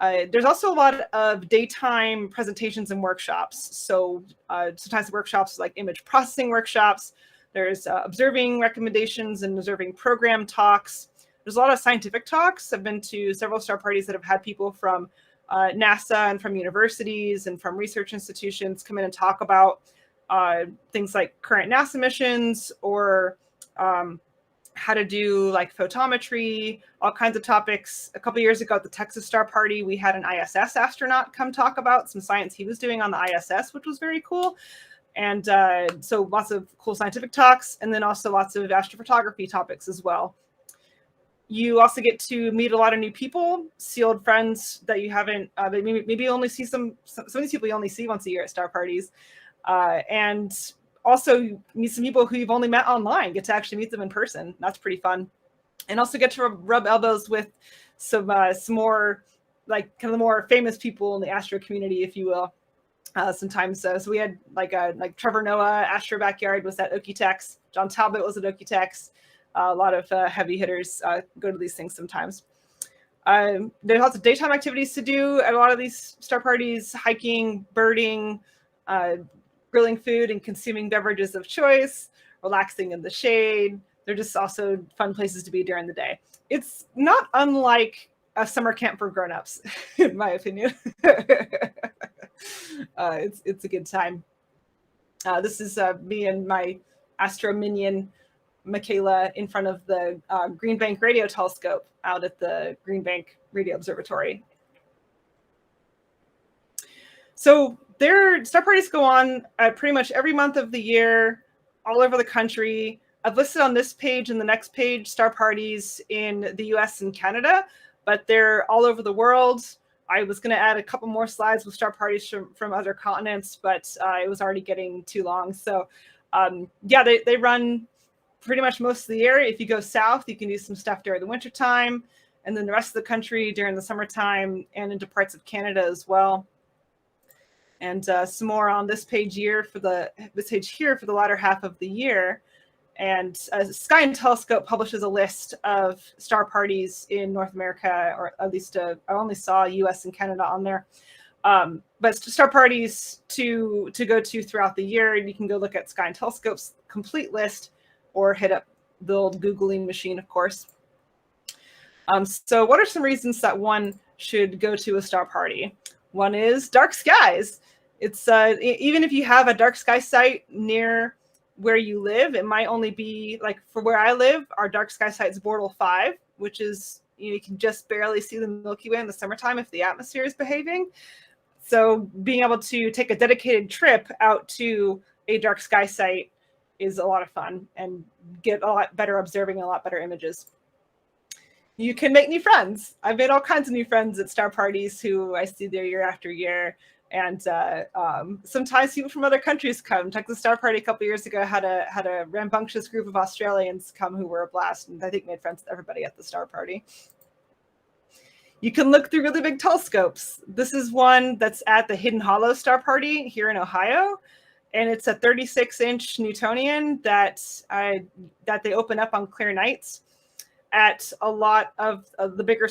There's also a lot of daytime presentations and workshops. So sometimes the workshops like image processing workshops. There's observing recommendations and observing program talks. There's a lot of scientific talks. I've been to several star parties that have had people from NASA and from universities and from research institutions come in and talk about things like current NASA missions, or how to do like photometry, all kinds of topics. A couple years ago at the Texas Star Party, we had an ISS astronaut come talk about some science he was doing on the ISS, which was very cool. And so lots of cool scientific talks, and then also lots of astrophotography topics as well. You also get to meet a lot of new people, see old friends that you haven't, maybe only see some of these people you only see once a year at star parties. And also meet some people who you've only met online, get to actually meet them in person. That's pretty fun. And also get to rub elbows with some more, like kind of the more famous people in the Astro community, if you will. Sometimes, so we had like Trevor Noah, Astro Backyard was at Okie-Tex. John Talbot was at Okie-Tex. A lot of heavy hitters go to these things sometimes. There's lots of daytime activities to do at a lot of these star parties: hiking, birding, grilling food and consuming beverages of choice, relaxing in the shade. They're just also fun places to be during the day. It's not unlike a summer camp for grown-ups, in my opinion. It's a good time. This is me and my Astro minion, Michaela, in front of the Green Bank radio telescope out at the Green Bank Radio Observatory. So their star parties go on pretty much every month of the year, all over the country. I've listed on this page and the next page star parties in the US and Canada, but they're all over the world. I was going to add a couple more slides with star parties from other continents, but it was already getting too long. So they run pretty much most of the year. If you go south, you can do some stuff during the wintertime, and then the rest of the country during the summertime, and into parts of Canada as well. And some more on this page here for the latter half of the year. And Sky and Telescope publishes a list of star parties in North America, or at least I only saw US and Canada on there. But star parties to go to throughout the year, and you can go look at Sky and Telescope's complete list, or hit up the old Googling machine, of course. So what are some reasons that one should go to a star party? One is dark skies. It's even if you have a dark sky site near where you live, it might only be, like for where I live, our dark sky site's Bortle 5, which is, you can just barely see the Milky Way in the summertime if the atmosphere is behaving. So being able to take a dedicated trip out to a dark sky site is a lot of fun, and get a lot better observing and a lot better images. You can make new friends. I've made all kinds of new friends at star parties who I see there year after year. And sometimes people from other countries come. Texas Star Party a couple years ago had a rambunctious group of Australians come who were a blast, and I think made friends with everybody at the Star Party. You can look through really big telescopes. This is one that's at the Hidden Hollow Star Party here in Ohio, and it's a 36-inch Newtonian that they open up on clear nights. At a lot of the bigger,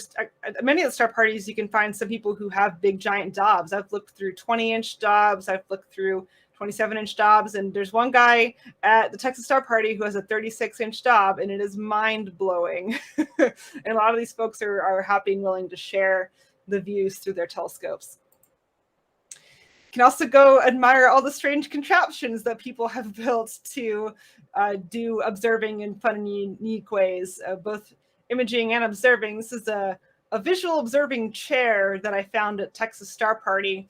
many of the star parties, you can find some people who have big giant Dobs. I've looked through 20-inch Dobs. I've looked through 27-inch Dobs. And there's one guy at the Texas Star Party who has a 36-inch Dob, and it is mind-blowing. And a lot of these folks are happy and willing to share the views through their telescopes. You can also go admire all the strange contraptions that people have built to do observing in fun and unique ways, both imaging and observing. This is a visual observing chair that I found at Texas Star Party.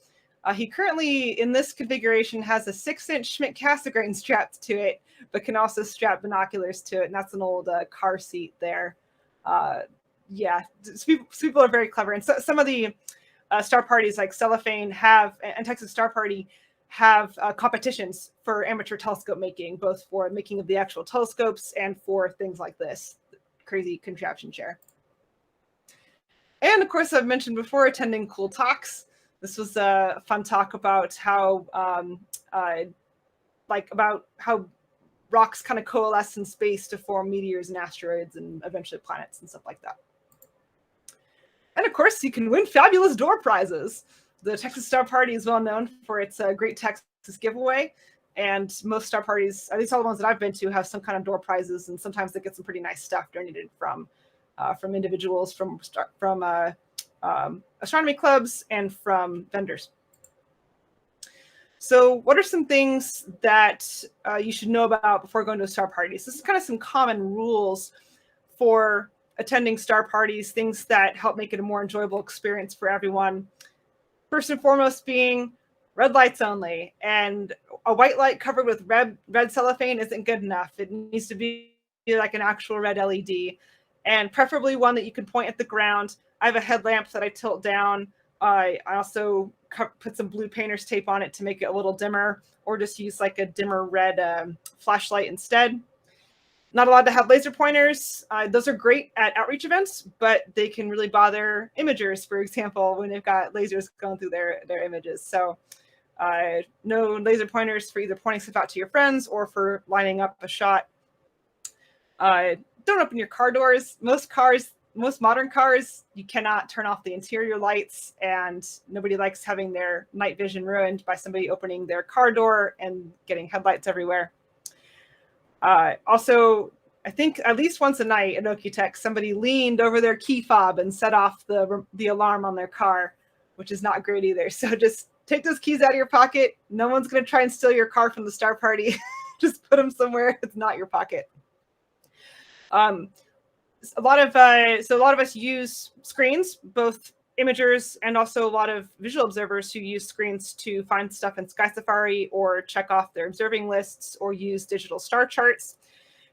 He currently, in this configuration, has a 6-inch Schmidt-Cassegrain strapped to it, but can also strap binoculars to it, and that's an old car seat there. Yeah, people are very clever. And so some of the star parties like Cellophane and Texas Star Party have competitions for amateur telescope making, both for making of the actual telescopes and for things like this crazy contraption chair. And of course, I've mentioned before attending cool talks. This was a fun talk about how rocks kind of coalesce in space to form meteors and asteroids and eventually planets and stuff like that. And of course, you can win fabulous door prizes. The Texas Star Party is well known for its Great Texas giveaway. And most star parties, at least all the ones that I've been to, have some kind of door prizes. And sometimes they get some pretty nice stuff donated from individuals, from astronomy clubs, and from vendors. So what are some things that you should know about before going to a star party? So this is kind of some common rules for attending star parties, things that help make it a more enjoyable experience for everyone. First and foremost being red lights only, and a white light covered with red cellophane isn't good enough. It needs to be like an actual red LED, and preferably one that you can point at the ground. I have a headlamp that I tilt down. I also put some blue painter's tape on it to make it a little dimmer, or just use like a dimmer red flashlight instead. Not allowed to have laser pointers. Those are great at outreach events, but they can really bother imagers, for example, when they've got lasers going through their images. So no laser pointers for either pointing stuff out to your friends or for lining up a shot. Don't open your car doors. Most modern cars, you cannot turn off the interior lights, and nobody likes having their night vision ruined by somebody opening their car door and getting headlights everywhere. Also, I think at least once a night at Okie-Tex, somebody leaned over their key fob and set off the alarm on their car, which is not great either. So just take those keys out of your pocket. No one's going to try and steal your car from the star party. Just put them somewhere it's not your pocket. A lot of us use screens, both imagers and also a lot of visual observers who use screens to find stuff in Sky Safari or check off their observing lists or use digital star charts.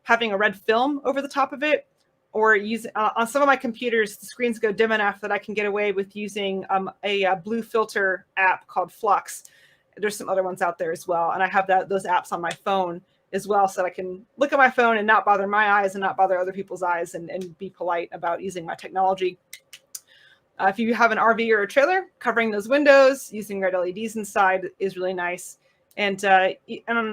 Having a red film over the top of it, or use on some of my computers, the screens go dim enough that I can get away with using a blue filter app called Flux. There's some other ones out there as well, and I have those apps on my phone as well, so that I can look at my phone and not bother my eyes and not bother other people's eyes, and be polite about using my technology. If you have an RV or a trailer, covering those windows, using red LEDs inside is really nice. And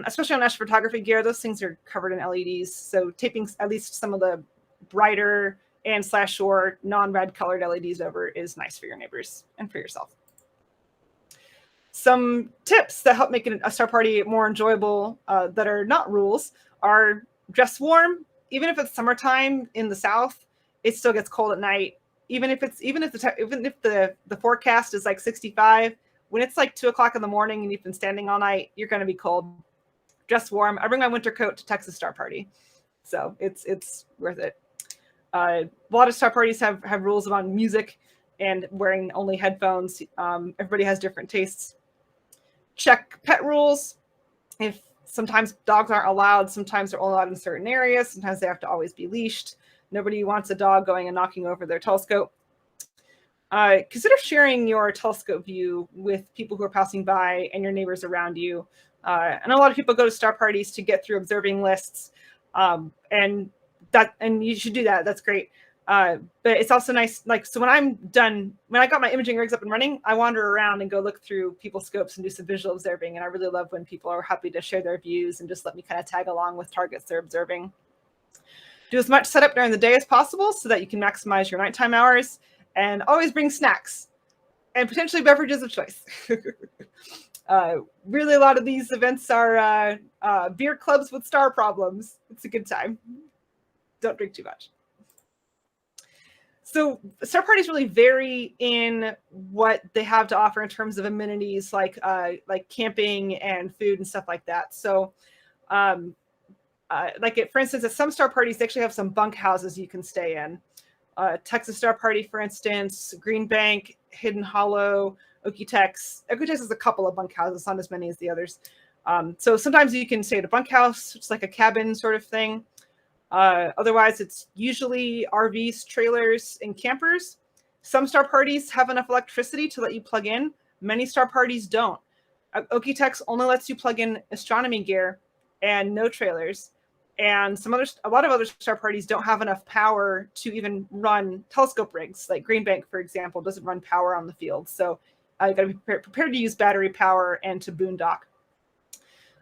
especially on astrophotography gear, those things are covered in LEDs. So taping at least some of the brighter and/or non-red colored LEDs over is nice for your neighbors and for yourself. Some tips that help make a star party more enjoyable that are not rules are dress warm. Even if it's summertime in the South, it still gets cold at night. Even if the forecast is like 65, when it's like 2 o'clock in the morning and you've been standing all night, you're going to be cold. Dress warm. I bring my winter coat to Texas Star Party, so it's worth it. A lot of star parties have rules about music and wearing only headphones. Everybody has different tastes. Check pet rules. If sometimes dogs aren't allowed, sometimes they're only allowed in certain areas. Sometimes they have to always be leashed. Nobody wants a dog going and knocking over their telescope. Consider sharing your telescope view with people who are passing by and your neighbors around you. I know a lot of people go to star parties to get through observing lists, and you should do that. That's great. But it's also nice, so when I'm done, when I got my imaging rigs up and running, I wander around and go look through people's scopes and do some visual observing. And I really love when people are happy to share their views and just let me kind of tag along with targets they're observing. Do as much setup during the day as possible so that you can maximize your nighttime hours, and always bring snacks and potentially beverages of choice. Really, a lot of these events are beer clubs with star problems. It's a good time. Don't drink too much. So star parties really vary in what they have to offer in terms of amenities like camping and food and stuff like that. So for instance, at some star parties, they actually have some bunk houses you can stay in. Texas Star Party, for instance, Green Bank, Hidden Hollow, Okie-Tex. Okie-Tex has a couple of bunk houses, not as many as the others. So sometimes you can stay at a bunk house, it's like a cabin sort of thing. Otherwise, it's usually RVs, trailers, and campers. Some star parties have enough electricity to let you plug in. Many star parties don't. Okie-Tex only lets you plug in astronomy gear and no trailers. And a lot of other star parties don't have enough power to even run telescope rigs. Like Green Bank, for example, doesn't run power on the field. So you got to be prepared to use battery power and to boondock.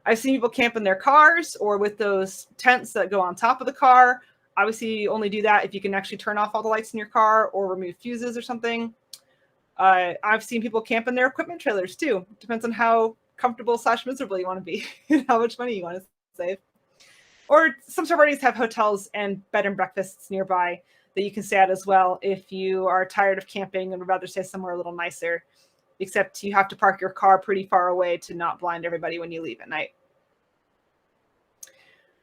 I've seen people camp in their cars or with those tents that go on top of the car. Obviously, you only do that if you can actually turn off all the lights in your car or remove fuses or something. I've seen people camp in their equipment trailers too. Depends on how comfortable / miserable you want to be and how much money you want to save. Or some star parties have hotels and bed and breakfasts nearby that you can stay at as well if you are tired of camping and would rather stay somewhere a little nicer, except you have to park your car pretty far away to not blind everybody when you leave at night.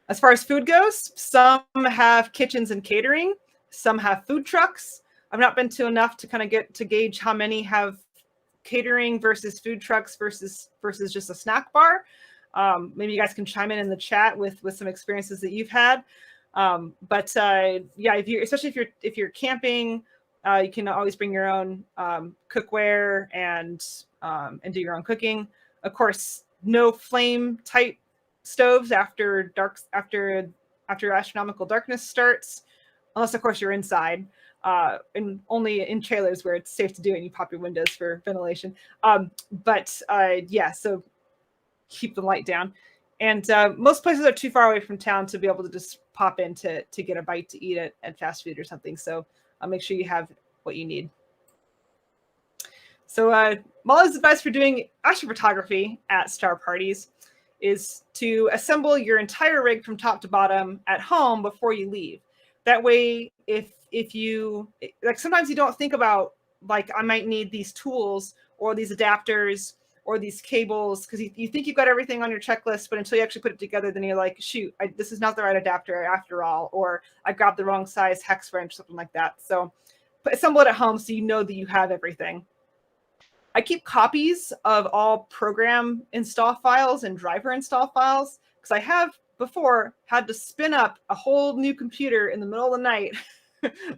As far as food goes, some have kitchens and catering. Some have food trucks. I've not been to enough to kind of get to gauge how many have catering versus food trucks versus just a snack bar. Maybe you guys can chime in the chat with some experiences that you've had. Yeah, especially if you're camping, you can always bring your own cookware and do your own cooking. Of course, no flame type stoves after astronomical darkness starts, unless of course you're inside. And only in trailers where it's safe to do it and you pop your windows for ventilation. Yeah, so keep the light down. And most places are too far away from town to be able to just pop in to get a bite to eat at fast food or something. So I'll make sure you have what you need. So Molly's advice for doing astrophotography at star parties is to assemble your entire rig from top to bottom at home before you leave. That way, if you, like, sometimes you don't think about, like, I might need these tools or these adapters or these cables, because you think you've got everything on your checklist, but until you actually put it together, then you're like, shoot, this is not the right adapter after all, or I grabbed the wrong size hex wrench, something like that. So assemble it at home so you know that you have everything. I keep copies of all program install files and driver install files, because I have before had to spin up a whole new computer in the middle of the night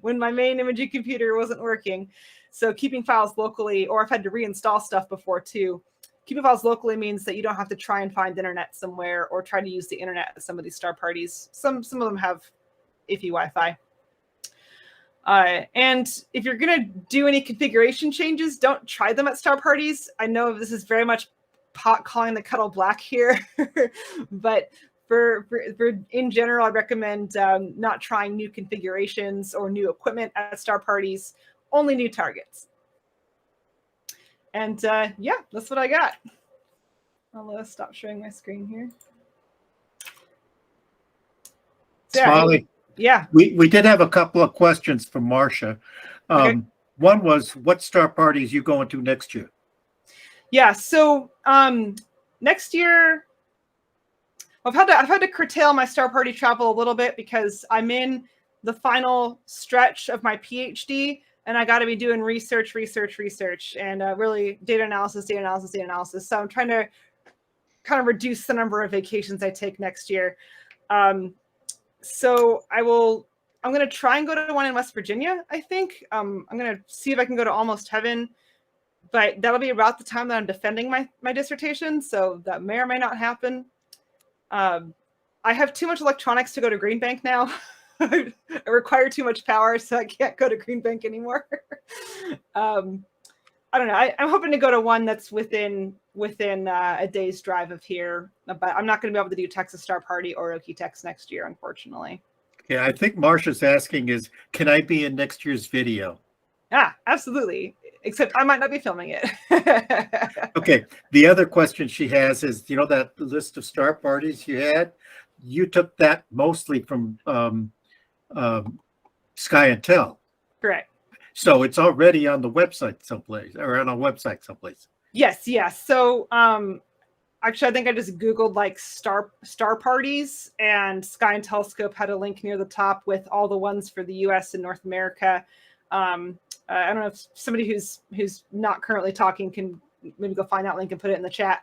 when my main imaging computer wasn't working. So keeping files locally, or I've had to reinstall stuff before too. Keeping files locally means that you don't have to try and find internet somewhere or try to use the internet at some of these star parties. Some of them have iffy Wi-Fi. And if you're going to do any configuration changes, don't try them at star parties. I know this is very much pot calling the kettle black here, but for in general, I recommend not trying new configurations or new equipment at star parties, only new targets. And yeah, that's what I got. I'll stop sharing my screen here. So, Molly, yeah. We did have a couple of questions from Marcia. Okay. One was, what star parties you going to next year? Yeah, so next year, I've had to curtail my star party travel a little bit because I'm in the final stretch of my PhD, and I got to be doing research, and really data analysis. So I'm trying to kind of reduce the number of vacations I take next year. So I'm going to try and go to one in West Virginia, I think. I'm going to see if I can go to Almost Heaven, but that'll be about the time that I'm defending my dissertation, so that may or may not happen. I have too much electronics to go to Green Bank now. I require too much power, so I can't go to Green Bank anymore. I don't know. I'm hoping to go to one that's within a day's drive of here, but I'm not going to be able to do Texas Star Party or Okie-Tex next year, unfortunately. Yeah, I think Marcia's asking is, can I be in next year's video? Ah, absolutely. Except I might not be filming it. Okay. The other question she has is, you know, that list of star parties you had, you took that mostly from Sky and Tel. Correct. So it's already on the website someplace, or on a website someplace. Yes. So actually, I think I just Googled like star parties, and Sky and Telescope had a link near the top with all the ones for the U.S. and North America. I don't know if somebody who's not currently talking can maybe go find that link and put it in the chat.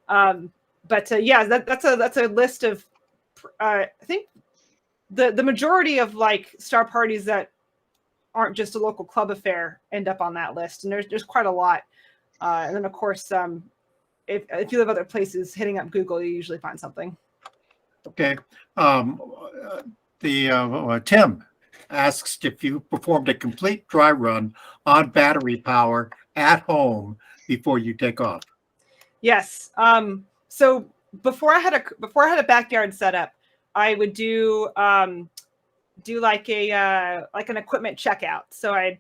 Yeah, that's a list of I think the majority of like star parties that aren't just a local club affair end up on that list. And there's quite a lot. And then, of course, if you live other places, hitting up Google, you usually find something. Okay. Tim asks if you performed a complete dry run on battery power at home before you take off. Yes. So before I had a backyard setup, I would do like an equipment checkout. So I'd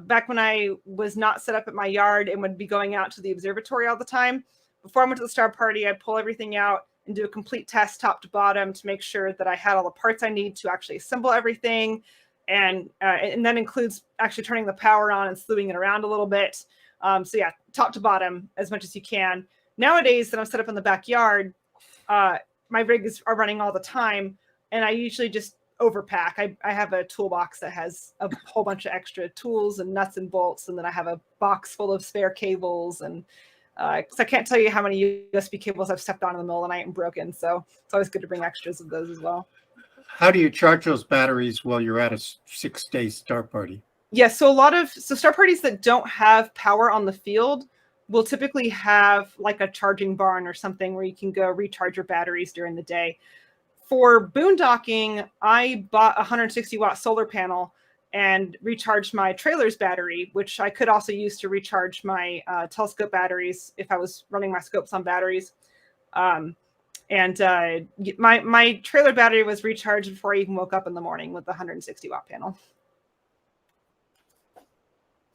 back when I was not set up at my yard and would be going out to the observatory all the time. Before I went to the Star Party, I'd pull everything out and do a complete test top to bottom to make sure that I had all the parts I need to actually assemble everything. And that includes actually turning the power on and slewing it around a little bit. So yeah, top to bottom as much as you can. Nowadays that I'm set up in the backyard, my rigs are running all the time, and I usually just overpack. I have a toolbox that has a whole bunch of extra tools and nuts and bolts, and then I have a box full of spare cables, and because I can't tell you how many USB cables I've stepped on in the middle of the night and broken. So it's always good to bring extras of those as well. How do you charge those batteries while you're at a 6-day Star Party? Yeah, so Star Parties that don't have power on the field will typically have like a charging barn or something where you can go recharge your batteries during the day. For boondocking, I bought a 160-watt solar panel and recharged my trailer's battery, which I could also use to recharge my telescope batteries if I was running my scopes on batteries. My trailer battery was recharged before I even woke up in the morning with the 160-watt panel.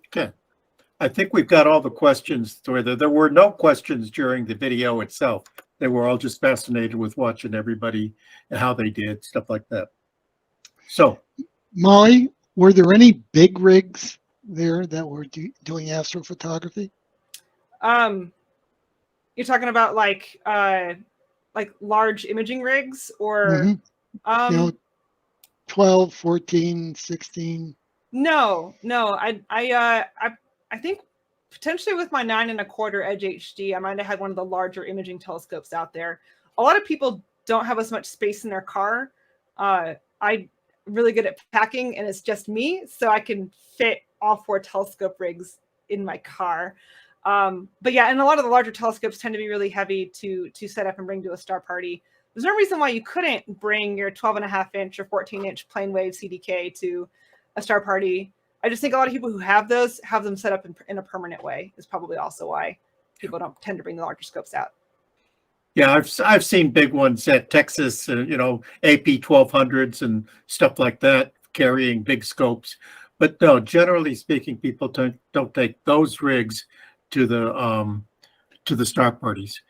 Okay. I think we've got all the questions. There were no questions during the video itself. They were all just fascinated with watching everybody and how they did, stuff like that. So, Molly, were there any big rigs there that were doing astrophotography? You're talking about like large imaging rigs, or 12, 14, 16. No. I think potentially with my 9 1/4 Edge HD, I might have had one of the larger imaging telescopes out there. A lot of people don't have as much space in their car. I'm really good at packing, and it's just me, so I can fit all 4 telescope rigs in my car. But yeah, and a lot of the larger telescopes tend to be really heavy to set up and bring to a Star Party. There's no reason why you couldn't bring your 12.5-inch or 14-inch plane wave CDK to a Star Party. I just think a lot of people who have those have them set up in a permanent way is probably also why people don't tend to bring the larger scopes out. yeah, I've seen big ones at Texas, AP 1200s and stuff like that, carrying big scopes. But no, generally speaking, people don't take those rigs to the Star Parties.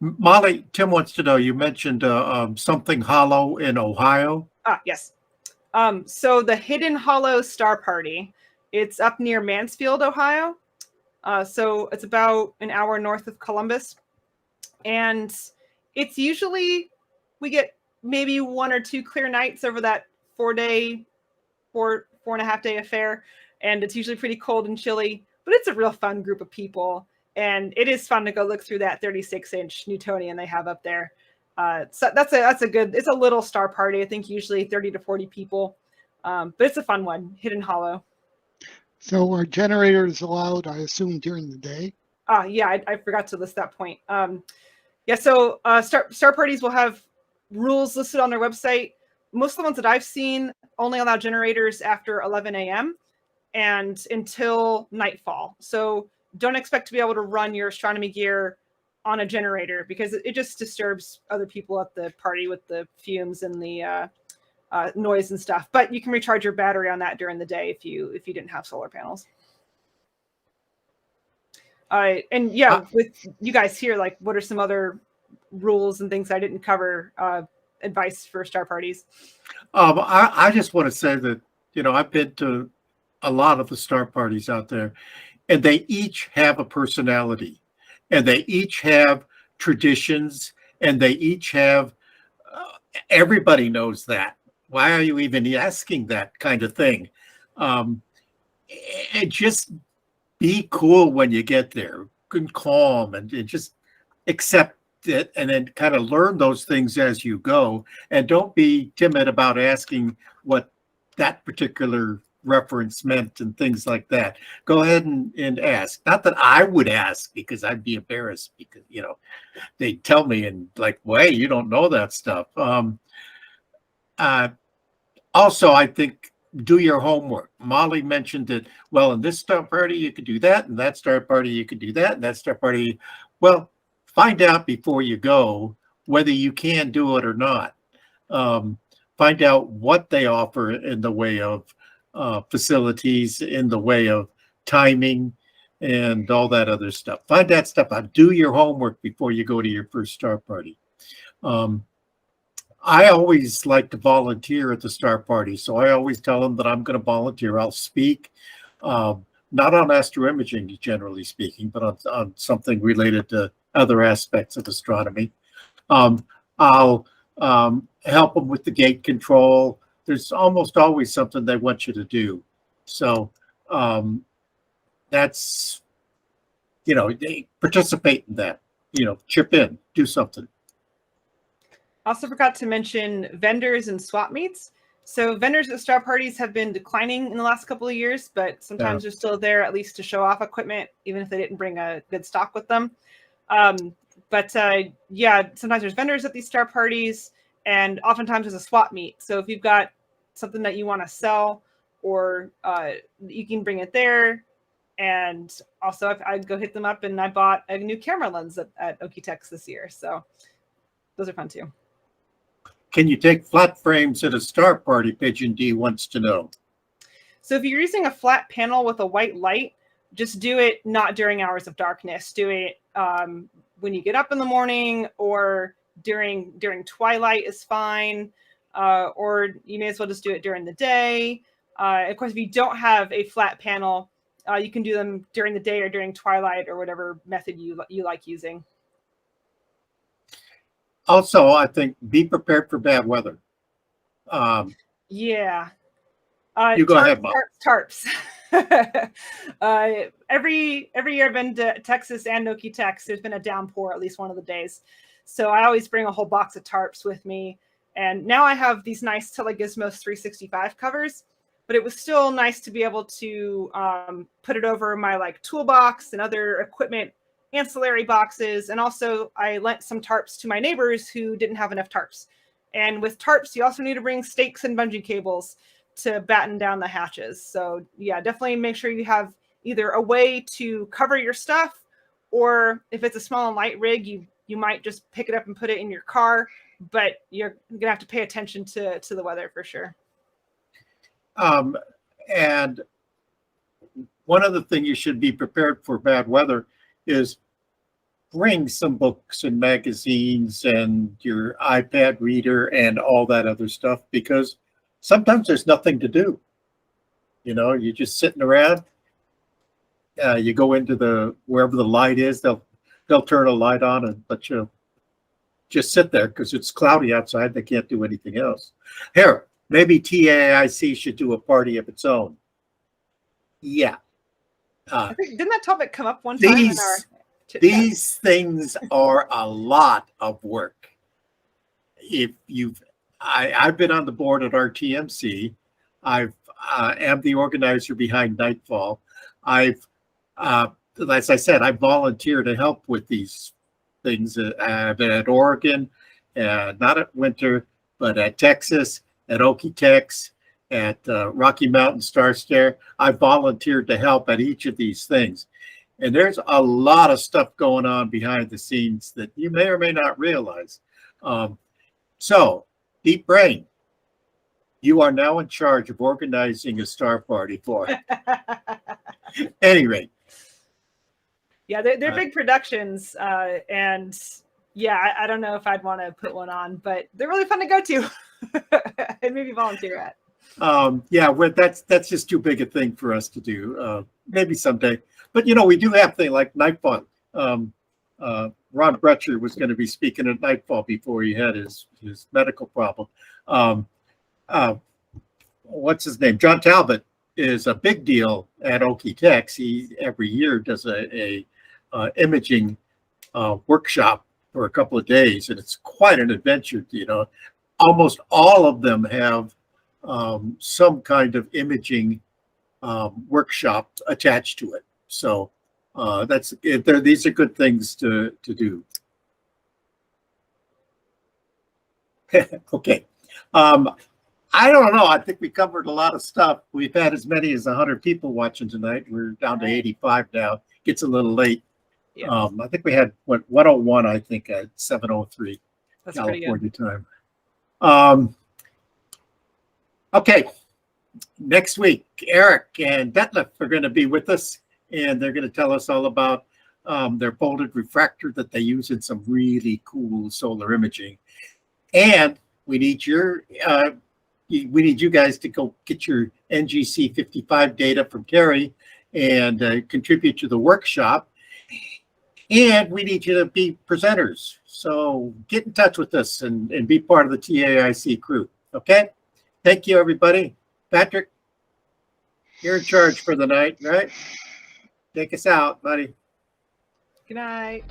Molly, Tim wants to know, you mentioned something hollow in Ohio. Yes. So the Hidden Hollow Star Party, it's up near Mansfield, Ohio. So it's about an hour north of Columbus. And it's usually, we get maybe 1 or 2 clear nights over that 4.5-day affair. And it's usually pretty cold and chilly, but it's a real fun group of people. And it is fun to go look through that 36-inch Newtonian they have up there. So that's a good, it's a little Star Party. I think usually 30 to 40 people, but it's a fun one, Hidden Hollow. So are generators allowed, I assume, during the day? Yeah, I forgot to list that point. Yeah, so Star Parties will have rules listed on their website. Most of the ones that I've seen only allow generators after 11 a.m. and until nightfall. So don't expect to be able to run your astronomy gear on a generator because it just disturbs other people at the party with the fumes and the noise and stuff. But you can recharge your battery on that during the day if you didn't have solar panels. And yeah, with you guys here, like, what are some other rules and things I didn't cover? Advice for Star Parties. I just want to say that I've been to a lot of the Star Parties out there, and they each have a personality. And they each have traditions, and they each have, everybody knows that. Why are you even asking that kind of thing? And just be cool when you get there, and calm, and just accept it, and then kind of learn those things as you go. And don't be timid about asking what that particular referencement and things like that. Go ahead and ask. Not that I would ask because I'd be embarrassed because, you know, they tell me and like, way, you don't know that stuff. Also, I think do your homework. Molly mentioned that, well, in this Star Party, you could do that, and that Star Party, you could do that, and that Star Party. Well, find out before you go whether you can do it or not. Find out what they offer in the way of facilities, in the way of timing, and all that other stuff. Find that stuff out. Do your homework before you go to your first Star Party. I always like to volunteer at the Star Party, so I always tell them that I'm going to volunteer. I'll speak, not on astroimaging, generally speaking, but on something related to other aspects of astronomy. I'll help them with the gate control. There's almost always something they want you to do. So that's, you know, they participate in that, you know, chip in, do something. Also forgot to mention vendors and swap meets. So vendors at Star Parties have been declining in the last couple of years, but sometimes they're still there at least to show off equipment, even if they didn't bring a good stock with them. Yeah, sometimes there's vendors at these Star Parties, and oftentimes there's a swap meet. So if you've got something that you want to sell, or you can bring it there. And also I'd go hit them up, and I bought a new camera lens at Okie-Tex this year. So those are fun too. Can you take flat frames at a Star Party? Pigeon D wants to know. So if you're using a flat panel with a white light, just do it not during hours of darkness. Do it when you get up in the morning, or during twilight is fine. Or you may as well just do it during the day. Of course, if you don't have a flat panel, you can do them during the day or during twilight, or whatever method you like using. Also, I think be prepared for bad weather. Yeah. You go ahead, Mom. Tarps. Every year I've been to Texas and Okie-Tex, there's been a downpour at least one of the days. So I always bring a whole box of tarps with me. And now I have these nice Telegizmos 365 covers, but it was still nice to be able to put it over my like toolbox and other equipment, ancillary boxes. And also I lent some tarps to my neighbors who didn't have enough tarps. And with tarps, you also need to bring stakes and bungee cables to batten down the hatches. So yeah, definitely make sure you have either a way to cover your stuff, or if it's a small and light rig, you might just pick it up and put it in your car, but you're gonna have to pay attention to the weather for sure. And one other thing you should be prepared for bad weather is bring some books and magazines and your iPad reader and all that other stuff, because sometimes there's nothing to do. You know, you're just sitting around. You go into wherever the light is, they'll turn a light on and let you just sit there because it's cloudy outside. They can't do anything else. Here, maybe TAIC should do a party of its own. Yeah. Didn't that topic come up one time in our These things are a lot of work. If I've been on the board at RTMC. I am the organizer behind Nightfall. As I said, I volunteer to help with these things at Oregon, not at Winter, but at Texas, at Okie-Tex, at Rocky Mountain Star Stare. I volunteered to help at each of these things. And there's a lot of stuff going on behind the scenes that you may or may not realize. So, Deep Brain, you are now in charge of organizing a Star Party for it. Any rate. Yeah, they're big productions. And yeah, I don't know if I'd want to put one on, but they're really fun to go to and maybe volunteer at. Yeah, that's just too big a thing for us to do. Maybe someday. But, you know, we do have things like Nightfall. Ron Bretcher was going to be speaking at Nightfall before he had his medical problem. What's his name? John Talbot is a big deal at Okie-Tex. He every year does a imaging workshop for a couple of days, and it's quite an adventure. You know, almost all of them have some kind of imaging workshop attached to it. So these are good things to do. Okay. I don't know. I think we covered a lot of stuff. We've had as many as 100 people watching tonight. We're down to 85 now. Gets a little late. Yeah. I think we had 101, I think, at 7:03 That's pretty California good. time. Okay. Next week, Eric and Detlef are going to be with us, and they're going to tell us all about their folded refractor that they use in some really cool solar imaging. And we need you guys to go get your NGC 55 data from Terry and contribute to the workshop. And we need you to be presenters. So get in touch with us and be part of the TAIC crew. Okay? Thank you, everybody. Patrick, you're in charge for the night, right? Take us out, buddy. Good night.